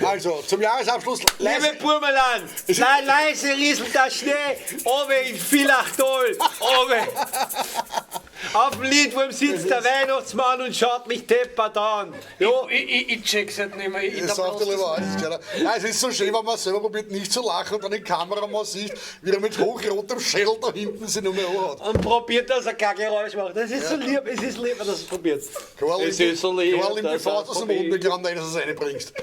Also, zum Jahresabschluss. Liebe Burmelan, leise rieselt der Schnee, oben in Villachtal, oben. Auf dem Liedwurm sitzt der Weihnachtsmann und schaut mich deppert an. Ja. Ich check's halt nicht mehr. Das sagt er lieber alles. Es ist so schön, wenn man selber probiert nicht zu lachen und dann in die Kamera mal sieht, wie er mit hochrotem Schädel da hinten sich noch mehr anhat. Und probiert, dass er kein Geräusch macht. Das ist so lieb, es ist lieb, dass er es probiert. Es ist so lieb, dass du es aus dem Mund bekommen, dass du es reinbringst.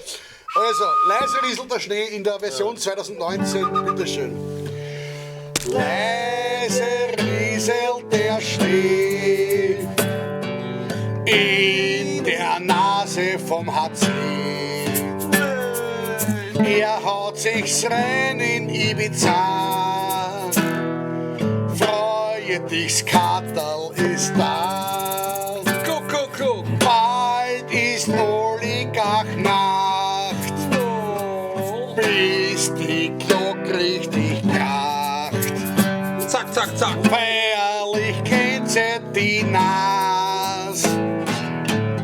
Also, leise rieselt der Schnee in der Version 2019. Bitteschön. Leise rieselt der Schnee in der Nase vom HC. Er haut sich's rein in Ibiza. Freue dich's, Katerl ist da. Kuckuck. Bald ist Oligach-Nacht, bis die Glock richtig kracht. Zack, zack, zack. Feierlich kennt die Nas.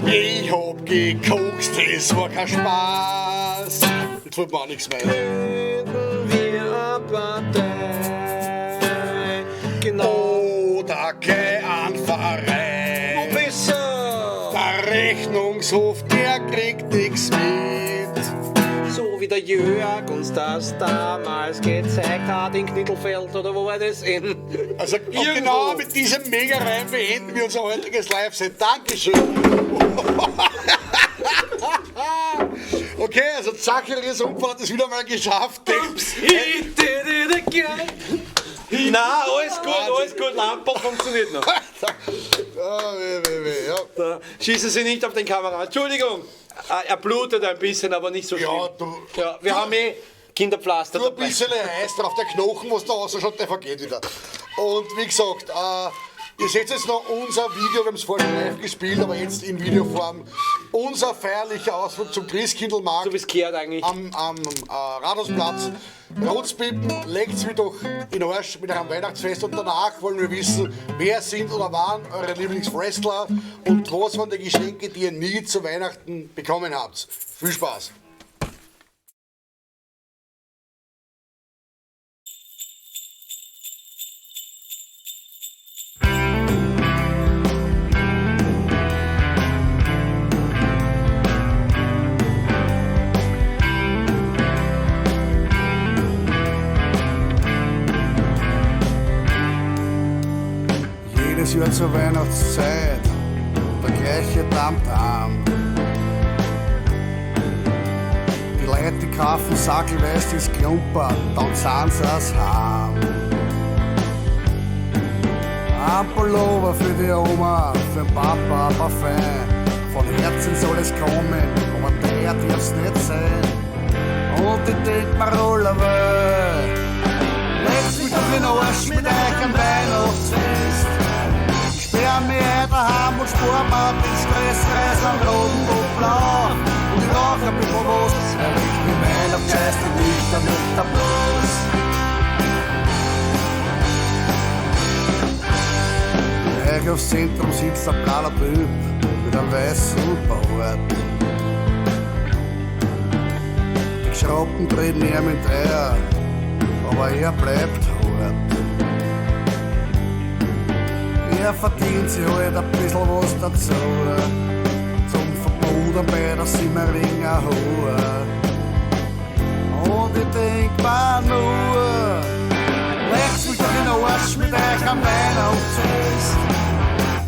Ich hab gekokst, das war kein Spaß. Jetzt wird mir auch nichts mehr. Wir Partei. Genau. Oder geh an Verein. Wo bist du? Der Rechnungshof, der kriegt nix mit. So wie der Jörg uns das damals gezeigt hat in Knittelfeld, oder wo war das in? Also genau mit diesem Mega-Reim beenden wir unser heutiges Live-Set. Dankeschön. Okay, also Zacharias Rumpf hat es wieder mal geschafft. Ups, he did it again. Na, alles gut, Lampe funktioniert noch. Da schießen Sie nicht auf den Kamera. Entschuldigung, er blutet ein bisschen, aber nicht so schlimm. Ja, wir haben Kinderpflaster dabei. Ein bisschen Eis drauf, der Knochen, was da ausschaut, der vergeht wieder. Und wie gesagt, ihr seht jetzt noch unser Video, wir haben es vorher schon live gespielt, aber jetzt in Videoform. Unser feierlicher Ausflug zum Christkindlmarkt. So wie es gehört eigentlich. Am Rathausplatz. Rotzpippen, legt's mir doch in den Arsch mit einem Weihnachtsfest und danach wollen wir wissen, wer sind oder waren eure Lieblingswrestler und was waren die Geschenke, die ihr nie zu Weihnachten bekommen habt. Viel Spaß! Jahr zur Weihnachtszeit, der gleiche Tamtam. Leute, die kaufen sackelweise das Klumper, dann sind sie es heim. Ein Pullover für die Oma, für den Papa, aber fein. Von Herzen soll es kommen, aber der darf's nicht sein. Und ich denk mir, Rollerwell, leckt mich doch in den Arsch mit euch am Weihnachtsfest. Ich sperr mich ein daheim und spar mir den Stressreis am Roten und Blau. Und ich rauch ein bisschen was, weil ich bin Weihnachtsscheiß und nicht damit der Bloß. Gleich aufs Zentrum sitzt ein blauer Typ mit einem weißen Bart. Die Schrappen treten ihm in die Eier, aber er bleibt hart. Er verdient sich halt ein bisschen was dazu, zum Verbot bei der Simmeringer Hohe. Und ich denk mir nur, leckt's mich doch in den Arsch mit euch am Weihnachtsfest.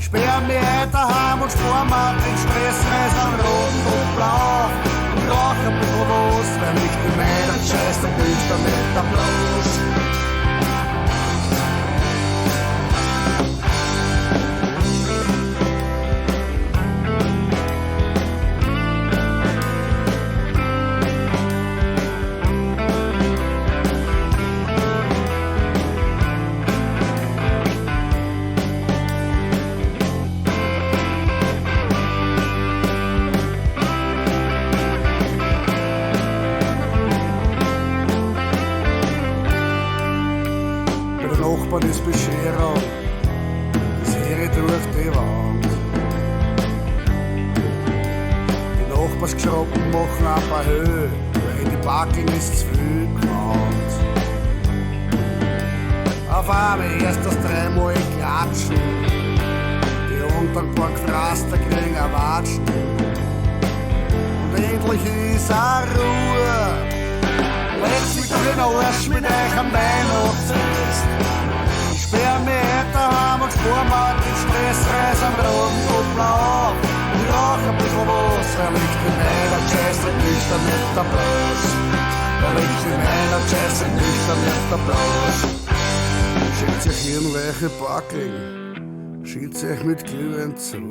Sperr mich ein daheim und spar mir den Stressreis am Roten und Blau. Und rauch ein bisschen was, weil ich bin Weihnachtsscheiß, dann bist du nicht der Bloß. Nachbarn ist Bescherung, Serie durch die Wand. Die Nachbarsgeschrappen machen ein paar Höhe, weil die Backeln ist zu viel gerannt. Auf einmal erst das dreimal klatschen, die undankbar gefrasster kriegen ein Watschen. Und endlich ist auch Ruhe. Leckt mich doch in den Arsch mit euch am Weihnachtsfest. Ich sperr mich ein daheim und spar mir den Stressreis am Roten und Blau. Ich rauch ein bisschen was, weil ich bin Weihnachtsscheiß und nüchtern nicht der Bloß. Weil ich bin Weihnachtsscheiß und nüchtern nicht der Bloß. Schickt euch hirnweiche Backeln, schickt euch mit Glühwein zu.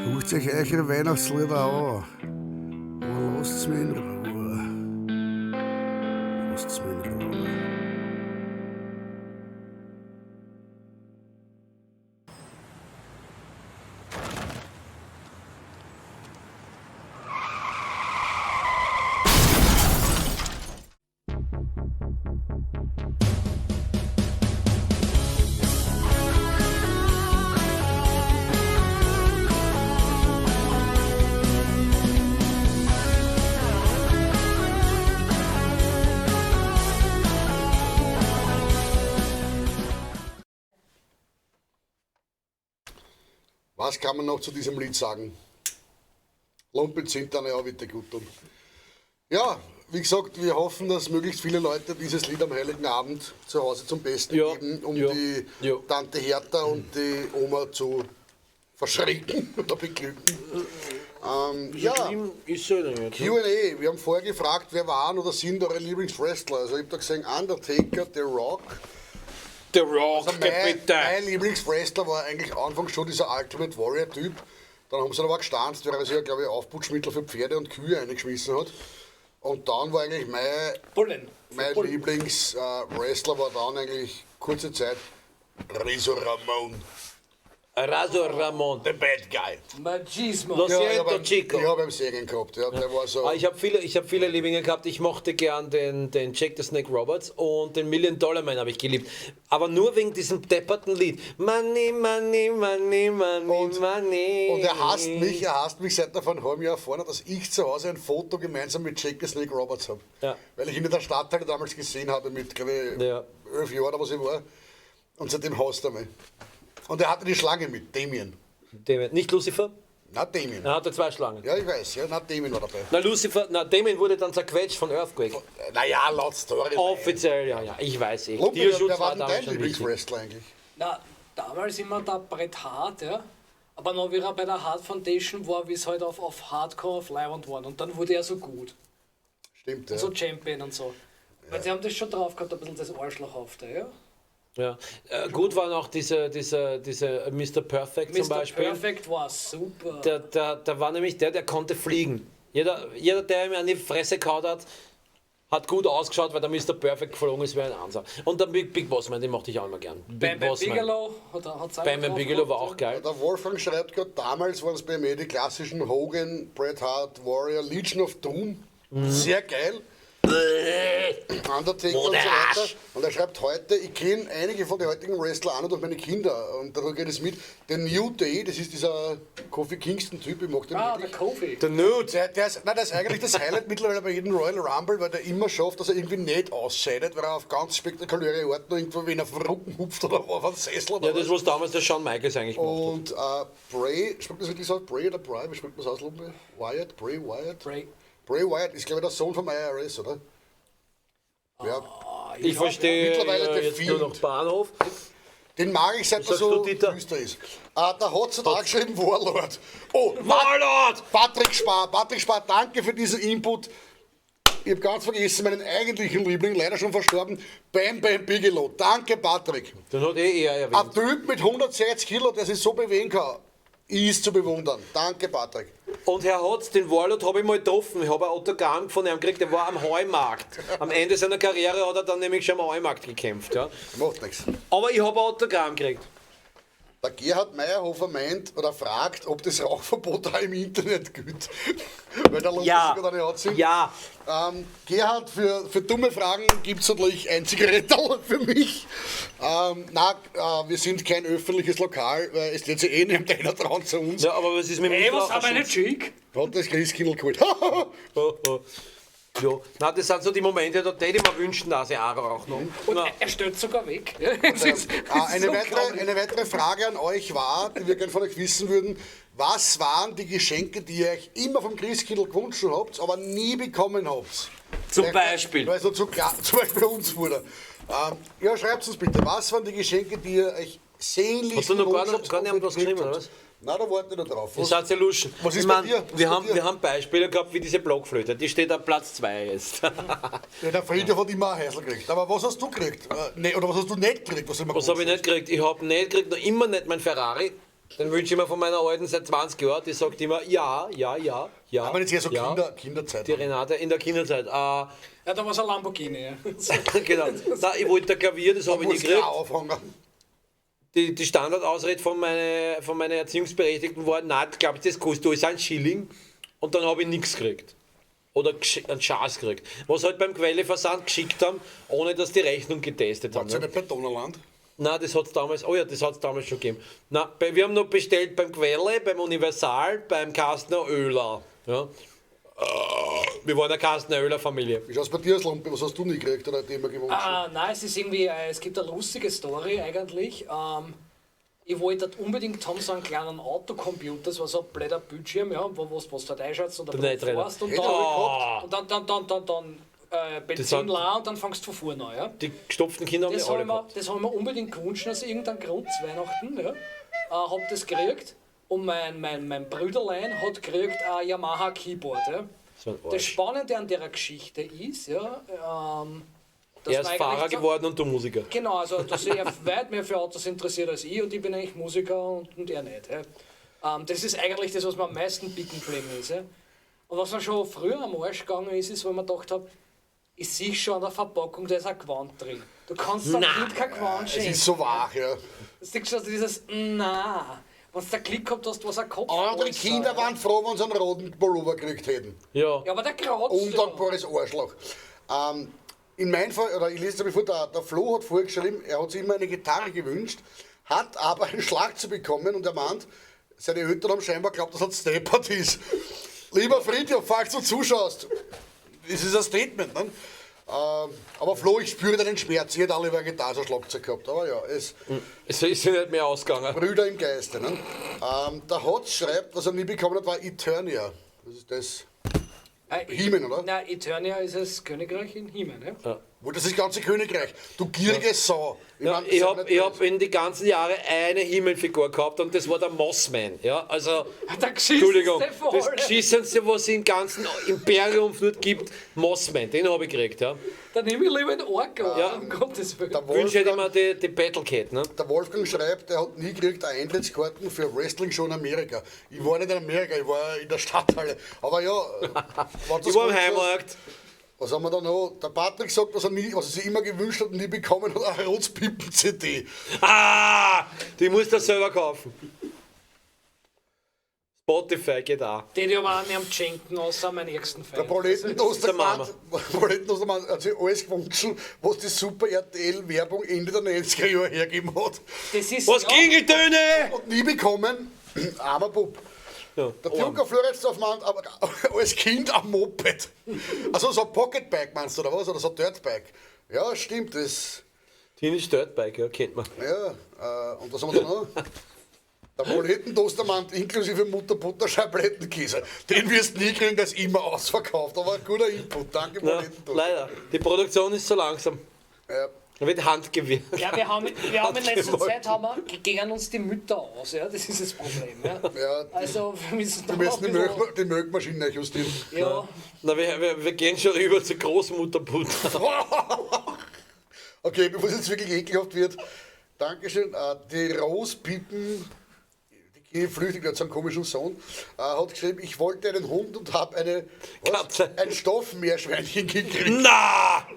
Sucht euch eure Weihnachtslieder an. Lasst's mich in Ruhe. Lasst's mich in Ruhe. Was kann man noch zu diesem Lied sagen? Lumpel sind dann ja bitte gut. Und ja, wie gesagt, wir hoffen, dass möglichst viele Leute dieses Lied am Heiligen Abend zu Hause zum Besten geben, um die Tante Hertha und die Oma zu verschrecken oder beglücken. Ja, Q&A. Wir haben vorher gefragt, wer waren oder sind eure Lieblingswrestler. Also ich habe da gesehen, Undertaker, The Rock. The Rock, also mein Lieblingswrestler war eigentlich anfangs schon dieser Ultimate Warrior-Typ. Dann haben sie aber gestanzt, weil er sich ja, glaube ich, Aufputschmittel für Pferde und Kühe eingeschmissen hat. Und dann war eigentlich mein Lieblingswrestler war dann eigentlich kurze Zeit Razor Ramon. Razor Ramon. The bad guy. Machismo. Lo siento, Chico. Ich habe beim Segen gehabt. Ja, der war so. Ich habe viele Lieblinge gehabt. Ich mochte gern den Jake the Snake Roberts und den $1 Million Man habe ich geliebt. Aber nur wegen diesem depperten Lied. Money, money, money, money, money. Und er hasst mich seit vor einem halben Jahr vorne, dass ich zu Hause ein Foto gemeinsam mit Jake the Snake Roberts habe. Ja. Weil ich ihn in der Stadtteil damals gesehen habe mit, glaube ich, 11 Jahren oder was ich war. Und seitdem hasst er mich. Und er hatte die Schlange mit, Damien. Nicht Lucifer? Na, Damien. Er hatte 2 Schlangen. Ja, ich weiß, ja, na, Damien war dabei. Damien wurde dann zerquetscht von Earthquake. Naja, laut Story. Offiziell, ja, ich weiß eh. Wer war denn dein Lieblingswrestler eigentlich? Na, damals immer der Bret Hart, ja. Aber noch wie er bei der Hard Foundation war, wie es halt auf Hardcore auf Leihwand waren. Und dann wurde er so gut. Stimmt, ja. So Champion und so. Weil sie haben das schon drauf gehabt, ein bisschen das Arschlochhafte, ja? Ja. Gut waren auch diese Mr. Perfect zum Beispiel. Mr. Perfect war super. Der war nämlich der konnte fliegen. Jeder, der ihm an die Fresse gehauen hat gut ausgeschaut, weil der Mr. Perfect geflogen ist wie ein Ansa. Und der Big Boss Man, den mochte ich auch immer gern. Bam Bam Bigelow war auch geil. Der Wolfgang schreibt gerade, damals waren es bei mir die klassischen Hogan, Bret Hart, Warrior, Legion of Doom. Sehr geil. Undertaker und so weiter. Und er schreibt heute, ich kenne einige von den heutigen Wrestler auch noch durch meine Kinder. Und darüber geht es mit. Der New Day, das ist dieser Kofi Kingston-Typ, ich mag den wirklich. Der Kofi. Der Nude. Der ist eigentlich das Highlight mittlerweile bei jedem Royal Rumble, weil der immer schafft, dass er irgendwie nicht ausscheidet, weil er auf ganz spektakuläre Art noch irgendwo wenn er auf den Rücken hupft oder auf einen Sessel. Oder ja, das was damals der Shawn Michaels eigentlich gemacht hat. Und Bray, spricht man das wirklich so? Bray oder Bray? Wie spricht man das aus, Lumpe? Wyatt? Bray Wyatt? Bray Wyatt ist, glaube ich, der Sohn vom IRS, oder? Ja. Ich verstehe mittlerweile jetzt nur noch Bahnhof. Den mag ich, seit er so düster ist. Da hat es auch geschrieben, Warlord. Oh, Warlord! Patrick Spar, danke für diesen Input. Ich habe ganz vergessen, meinen eigentlichen Liebling, leider schon verstorben, Bam Bam Bigelow. Danke, Patrick. Den hat er erwähnt. Ein Typ mit 160 Kilo, der sich so bewegen kann, ist zu bewundern. Danke, Patrick. Und Herr Hotz, den Warlord habe ich mal getroffen. Ich habe ein Autogramm von ihm gekriegt, der war am Heumarkt. Am Ende seiner Karriere hat er dann nämlich schon am Heumarkt gekämpft. Ja. Macht nichts. Aber ich habe ein Autogramm gekriegt. Der Gerhard Meyerhofer meint oder fragt, ob das Rauchverbot auch im Internet gilt. Weil der Ja. da nicht anzieht. Ja. Gerhard, für dumme Fragen gibt es natürlich ein Zigarettel für mich. Wir sind kein öffentliches Lokal, weil es lädt sich eh nicht einer dran zu uns. Ja, aber was ist mit dem was haben wir nicht schick? Hat das Christkindl geholt. Ja, nein, das sind so die Momente, da hätte ich mir wünschen, dass ich auch rauche. Und er stellt sogar weg. Eine weitere Frage an euch war, die wir gerne von euch wissen würden, was waren die Geschenke, die ihr euch immer vom Christkindl gewünscht habt, aber nie bekommen habt? Zum Beispiel. Weil es zum Beispiel bei uns wurde. Ja, schreibt uns bitte, was waren die Geschenke, die ihr euch sehnlich Hast du noch gar gewünscht nicht was geschrieben, oder was? Nein, da warte ich noch drauf. Das hat Solution. Was ist ich bei mein, dir? Wir haben Beispiele gehabt wie diese Blockflöte. Die steht auf Platz 2 jetzt. Ja, der Friedhof hat immer ein Häusl gekriegt. Aber was hast du gekriegt? Oder was hast du nicht gekriegt? Was habe ich nicht gekriegt? Ich habe nicht gekriegt, noch immer nicht mein Ferrari. Den wünsche ich mir von meiner Alten seit 20 Jahren. Die sagt immer ja. Aber jetzt eher so ja. Kinderzeit. Die Renate in der Kinderzeit. Ja, da war es ein Lamborghini. Ja. Genau. Da, ich wollte ein Klavier, das habe ich nicht gekriegt. Die Standardausrede von meinen Erziehungsberechtigten war, nein, glaube ich, das kostet alles ein Schilling. Und dann habe ich nichts gekriegt. Oder einen Schatz gekriegt. Was halt beim Quelleversand geschickt haben, ohne dass die Rechnung getestet haben. War das nicht bei Donnerland? Nein, das hat es damals, damals schon gegeben. Nein, wir haben noch bestellt beim Quelle, beim Universal, beim Kastner Oehler. Ja. Wir waren eine Kastner Oehler Familie. Wie schaut es bei dir aus, Lampe? Was hast du nie gekriegt oder immer gewünscht? Nein, es ist irgendwie, es gibt eine lustige Story eigentlich. Ich wollte unbedingt haben so einen kleinen Autocomputer, das war so ein blöder Bildschirm, ja, wo du dort einschaust und dann fährst und dann Benzin la und dann fängst du von vorne an. Ja. Die gestopften Kinder haben das die alle gehabt. Das haben wir unbedingt gewünscht, aus irgendeinem Grund, zu Weihnachten. Ja. Hab das gekriegt und mein Brüderlein hat gekriegt ein Yamaha Keyboard. Ja. Das Spannende an der Geschichte ist, ja, er ist Fahrer geworden und du Musiker. Genau, also dass er weit mehr für Autos interessiert als ich und ich bin eigentlich Musiker und er nicht. Ja. Das ist eigentlich das, was mir am meisten bieten geblieben ist. Ja. Und was mir schon früher am Arsch gegangen ist, weil ich mir gedacht habe, ich sehe schon an der Verpackung, da ist ein Gewand drin. Du kannst da nicht kein Gewand schenken. Es ist so wach, ja. Du siehst schon dieses wenn du den Klick gehabt hast, was ein Kopf andere Kinder waren froh, wenn sie einen roten Pullover gekriegt hätten. Ja. Ja, aber der kratzt. Undankbares Arschloch. In meinem Fall, oder ich lese es vor, der Flo hat vorgeschrieben, er hat sich immer eine Gitarre gewünscht, hat aber ein Schlagzeug bekommen und er meint, seine Eltern haben scheinbar geglaubt, dass das Steppert ist. Lieber Friedhof, falls du zuschaust, das ist ein Statement. Ne? Aber Flo, ich spüre deinen Schmerz. Ich hätte alle eine Gitarre, so ein Schlagzeug gehabt. Aber ja, es ist ja nicht mehr ausgegangen. Brüder im Geiste. Ne? Der Hotz schreibt, was er nie bekommen hat, war Eternia. Das ist das. He-Man, oder? Nein, Eternia ist das Königreich in He-Man. Ja? Ja. Wo das ist das ganze Königreich. Du gierige Sau. Ja, ich hab in die ganzen Jahre eine Himmelfigur gehabt und das war der Mossman. Ja, also, Entschuldigung, das Geschissenste, was es im ganzen Imperium nicht gibt, Mossman, den habe ich gekriegt. Ja. Dann nehme ich lieber einen Orca, ja. um Gottes Willen. Wünsche ich mir die Battlecat. Ne? Der Wolfgang schreibt, er hat nie gekriegt eine Eintrittskarten für Wrestling schon in Amerika. Ich war nicht in Amerika, ich war in der Stadthalle. Aber ja, ich war am Heimarkt. Was haben wir da noch? Der Patrick sagt, was er sich immer gewünscht hat und nie bekommen hat, eine Rotzpippen-CD. Die musst du selber kaufen. Spotify geht auch. Den ich aber auch nicht am Schenken, außer meinen nächsten Fan. Der Proletentoastermann hat sich alles gewünscht, was die Super RTL-Werbung Ende der 90er Jahre hergegeben hat. Das ist was Klingeltöne! Und nie bekommen. Armer Bub. Ja, der Junker Floridsdorf-Mann, aber als Kind am Moped. Also so ein Pocketbike meinst du, oder was? Oder so ein Dirtbike. Ja, stimmt, das. Teenage Dirtbike, ja, kennt man. Ja, und was haben wir da noch? Der Proletentoastermann inklusive Mutterbutter-Scheiblettenkäse. Den wirst du nie kriegen, der ist immer ausverkauft. Aber ein guter Input, danke Proletentoastermann. Leider, die Produktion ist so langsam. Ja. Da wird Handgewehr. Ja, wir haben in letzter Zeit gehen uns die Mütter aus, ja? Das ist das Problem. Ja? Ja, also wir müssen die Milchmaschine justieren. Ja. Na, wir gehen schon rüber zur Großmutterbutter. Okay, bevor es jetzt wirklich ekelhaft wird, Dankeschön. Die Rospippen, die kenne ich flüchtig, die hat so einen komischen Sohn, hat geschrieben, ich wollte einen Hund und habe ein Stoffmeerschweinchen gekriegt. Na!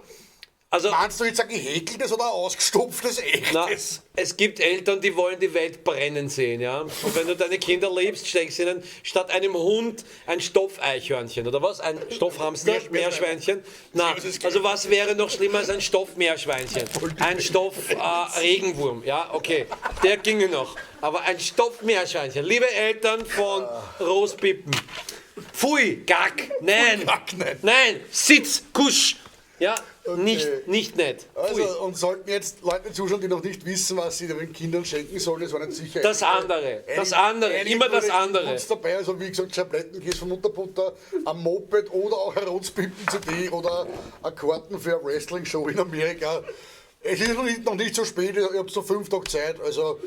Also, meinst du jetzt ein gehäkeltes oder ein ausgestopftes echtes? Na, es gibt Eltern, die wollen die Welt brennen sehen, ja. Und wenn du deine Kinder liebst, steckst du ihnen statt einem Hund ein Stoffeichhörnchen, oder was? Ein Stoffhamster, Meerschweinchen? Na, also was wäre noch schlimmer als ein Stoffmeerschweinchen? Ein Stoffregenwurm, ja, okay, der ginge noch. Aber ein Stoffmeerschweinchen, liebe Eltern von Rospippen, pfui, gack, nein, nein, sitz, kusch, ja. Okay. Nicht nett. Also, und sollten jetzt Leute zuschauen, die noch nicht wissen, was sie den Kindern schenken sollen, das war nicht sicher. Das andere, immer das andere. Dabei, also wie gesagt, Scheiblettenkäse von Mutterbutter, ein Moped oder auch ein Rotzpippen-CD oder eine Karten für eine Wrestling-Show in Amerika. Es ist noch nicht so spät, ich habe so 5 Tage Zeit, also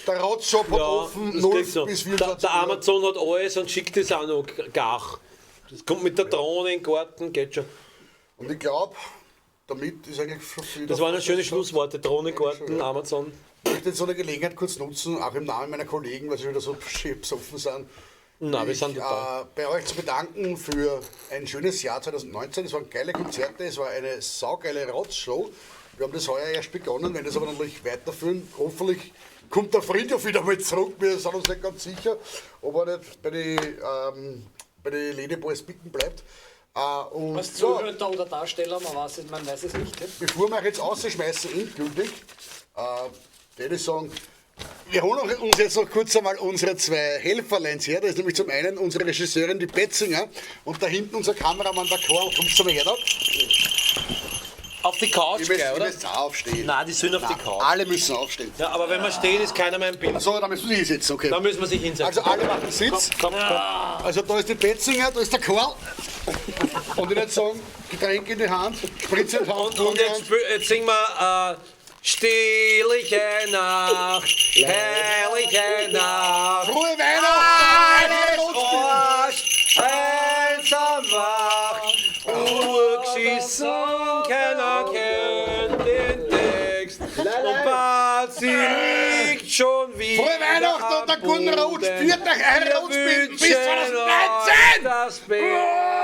der Rotzshop hat offen, 0 bis 24 Der Amazon hat alles und schickt es auch noch gar. Das kommt mit der Drohne in den Garten, geht schon. Und ich glaube, damit ist eigentlich schon viel. Das waren schöne Schlussworte, Drohnengarten, Amazon. Ich möchte jetzt so eine Gelegenheit kurz nutzen, auch im Namen meiner Kollegen, weil sie wieder so besoffen sind. Nein, wir sind dabei. Bei euch zu bedanken für ein schönes Jahr 2019. Es waren geile Konzerte, es war eine saugeile Rotzshow. Wir haben das heuer erst begonnen, wenn das aber natürlich weiterführen. Hoffentlich kommt der Friedhof wieder mal zurück. Wir sind uns nicht ganz sicher, ob er nicht bei den Ladyboys Bicken bleibt. Als Zuhörer oder Darsteller, man weiß es nicht. Ja? Bevor wir euch jetzt rausschmeißen, endgültig, würde ich sagen, wir holen uns jetzt noch kurz einmal unsere 2 Helferleins her. Da ist nämlich zum einen unsere Regisseurin, die Betzinger, und da hinten unser Kameramann, der Karl. Kommt zu mir her da. Auf die Couch, gleich, oder? Ihr aufstehen. Nein, die sind auf die Couch. Alle müssen aufstehen. Ja, aber wenn wir stehen, ist keiner mehr im Bild. Achso, da müssen wir sich hinsetzen, okay. Da müssen wir sich hinsetzen. Also alle machen Sitz. Komm. Also da ist die Betzinger, da ist der Karl. Und ich würde sagen, Getränk in die Hand, Spritze in die Hand. Und jetzt singen wir Stillliche Nacht, herrliche Nacht. Frohe Weihnachten! Einsam wach, urgeschissen, keiner kennt den Text. Und bald sie liegt schon wieder. Frohe Weihnachten und einen guten Rutsch! Führt euch eure Rutschbinden bis 2019! Das Bett.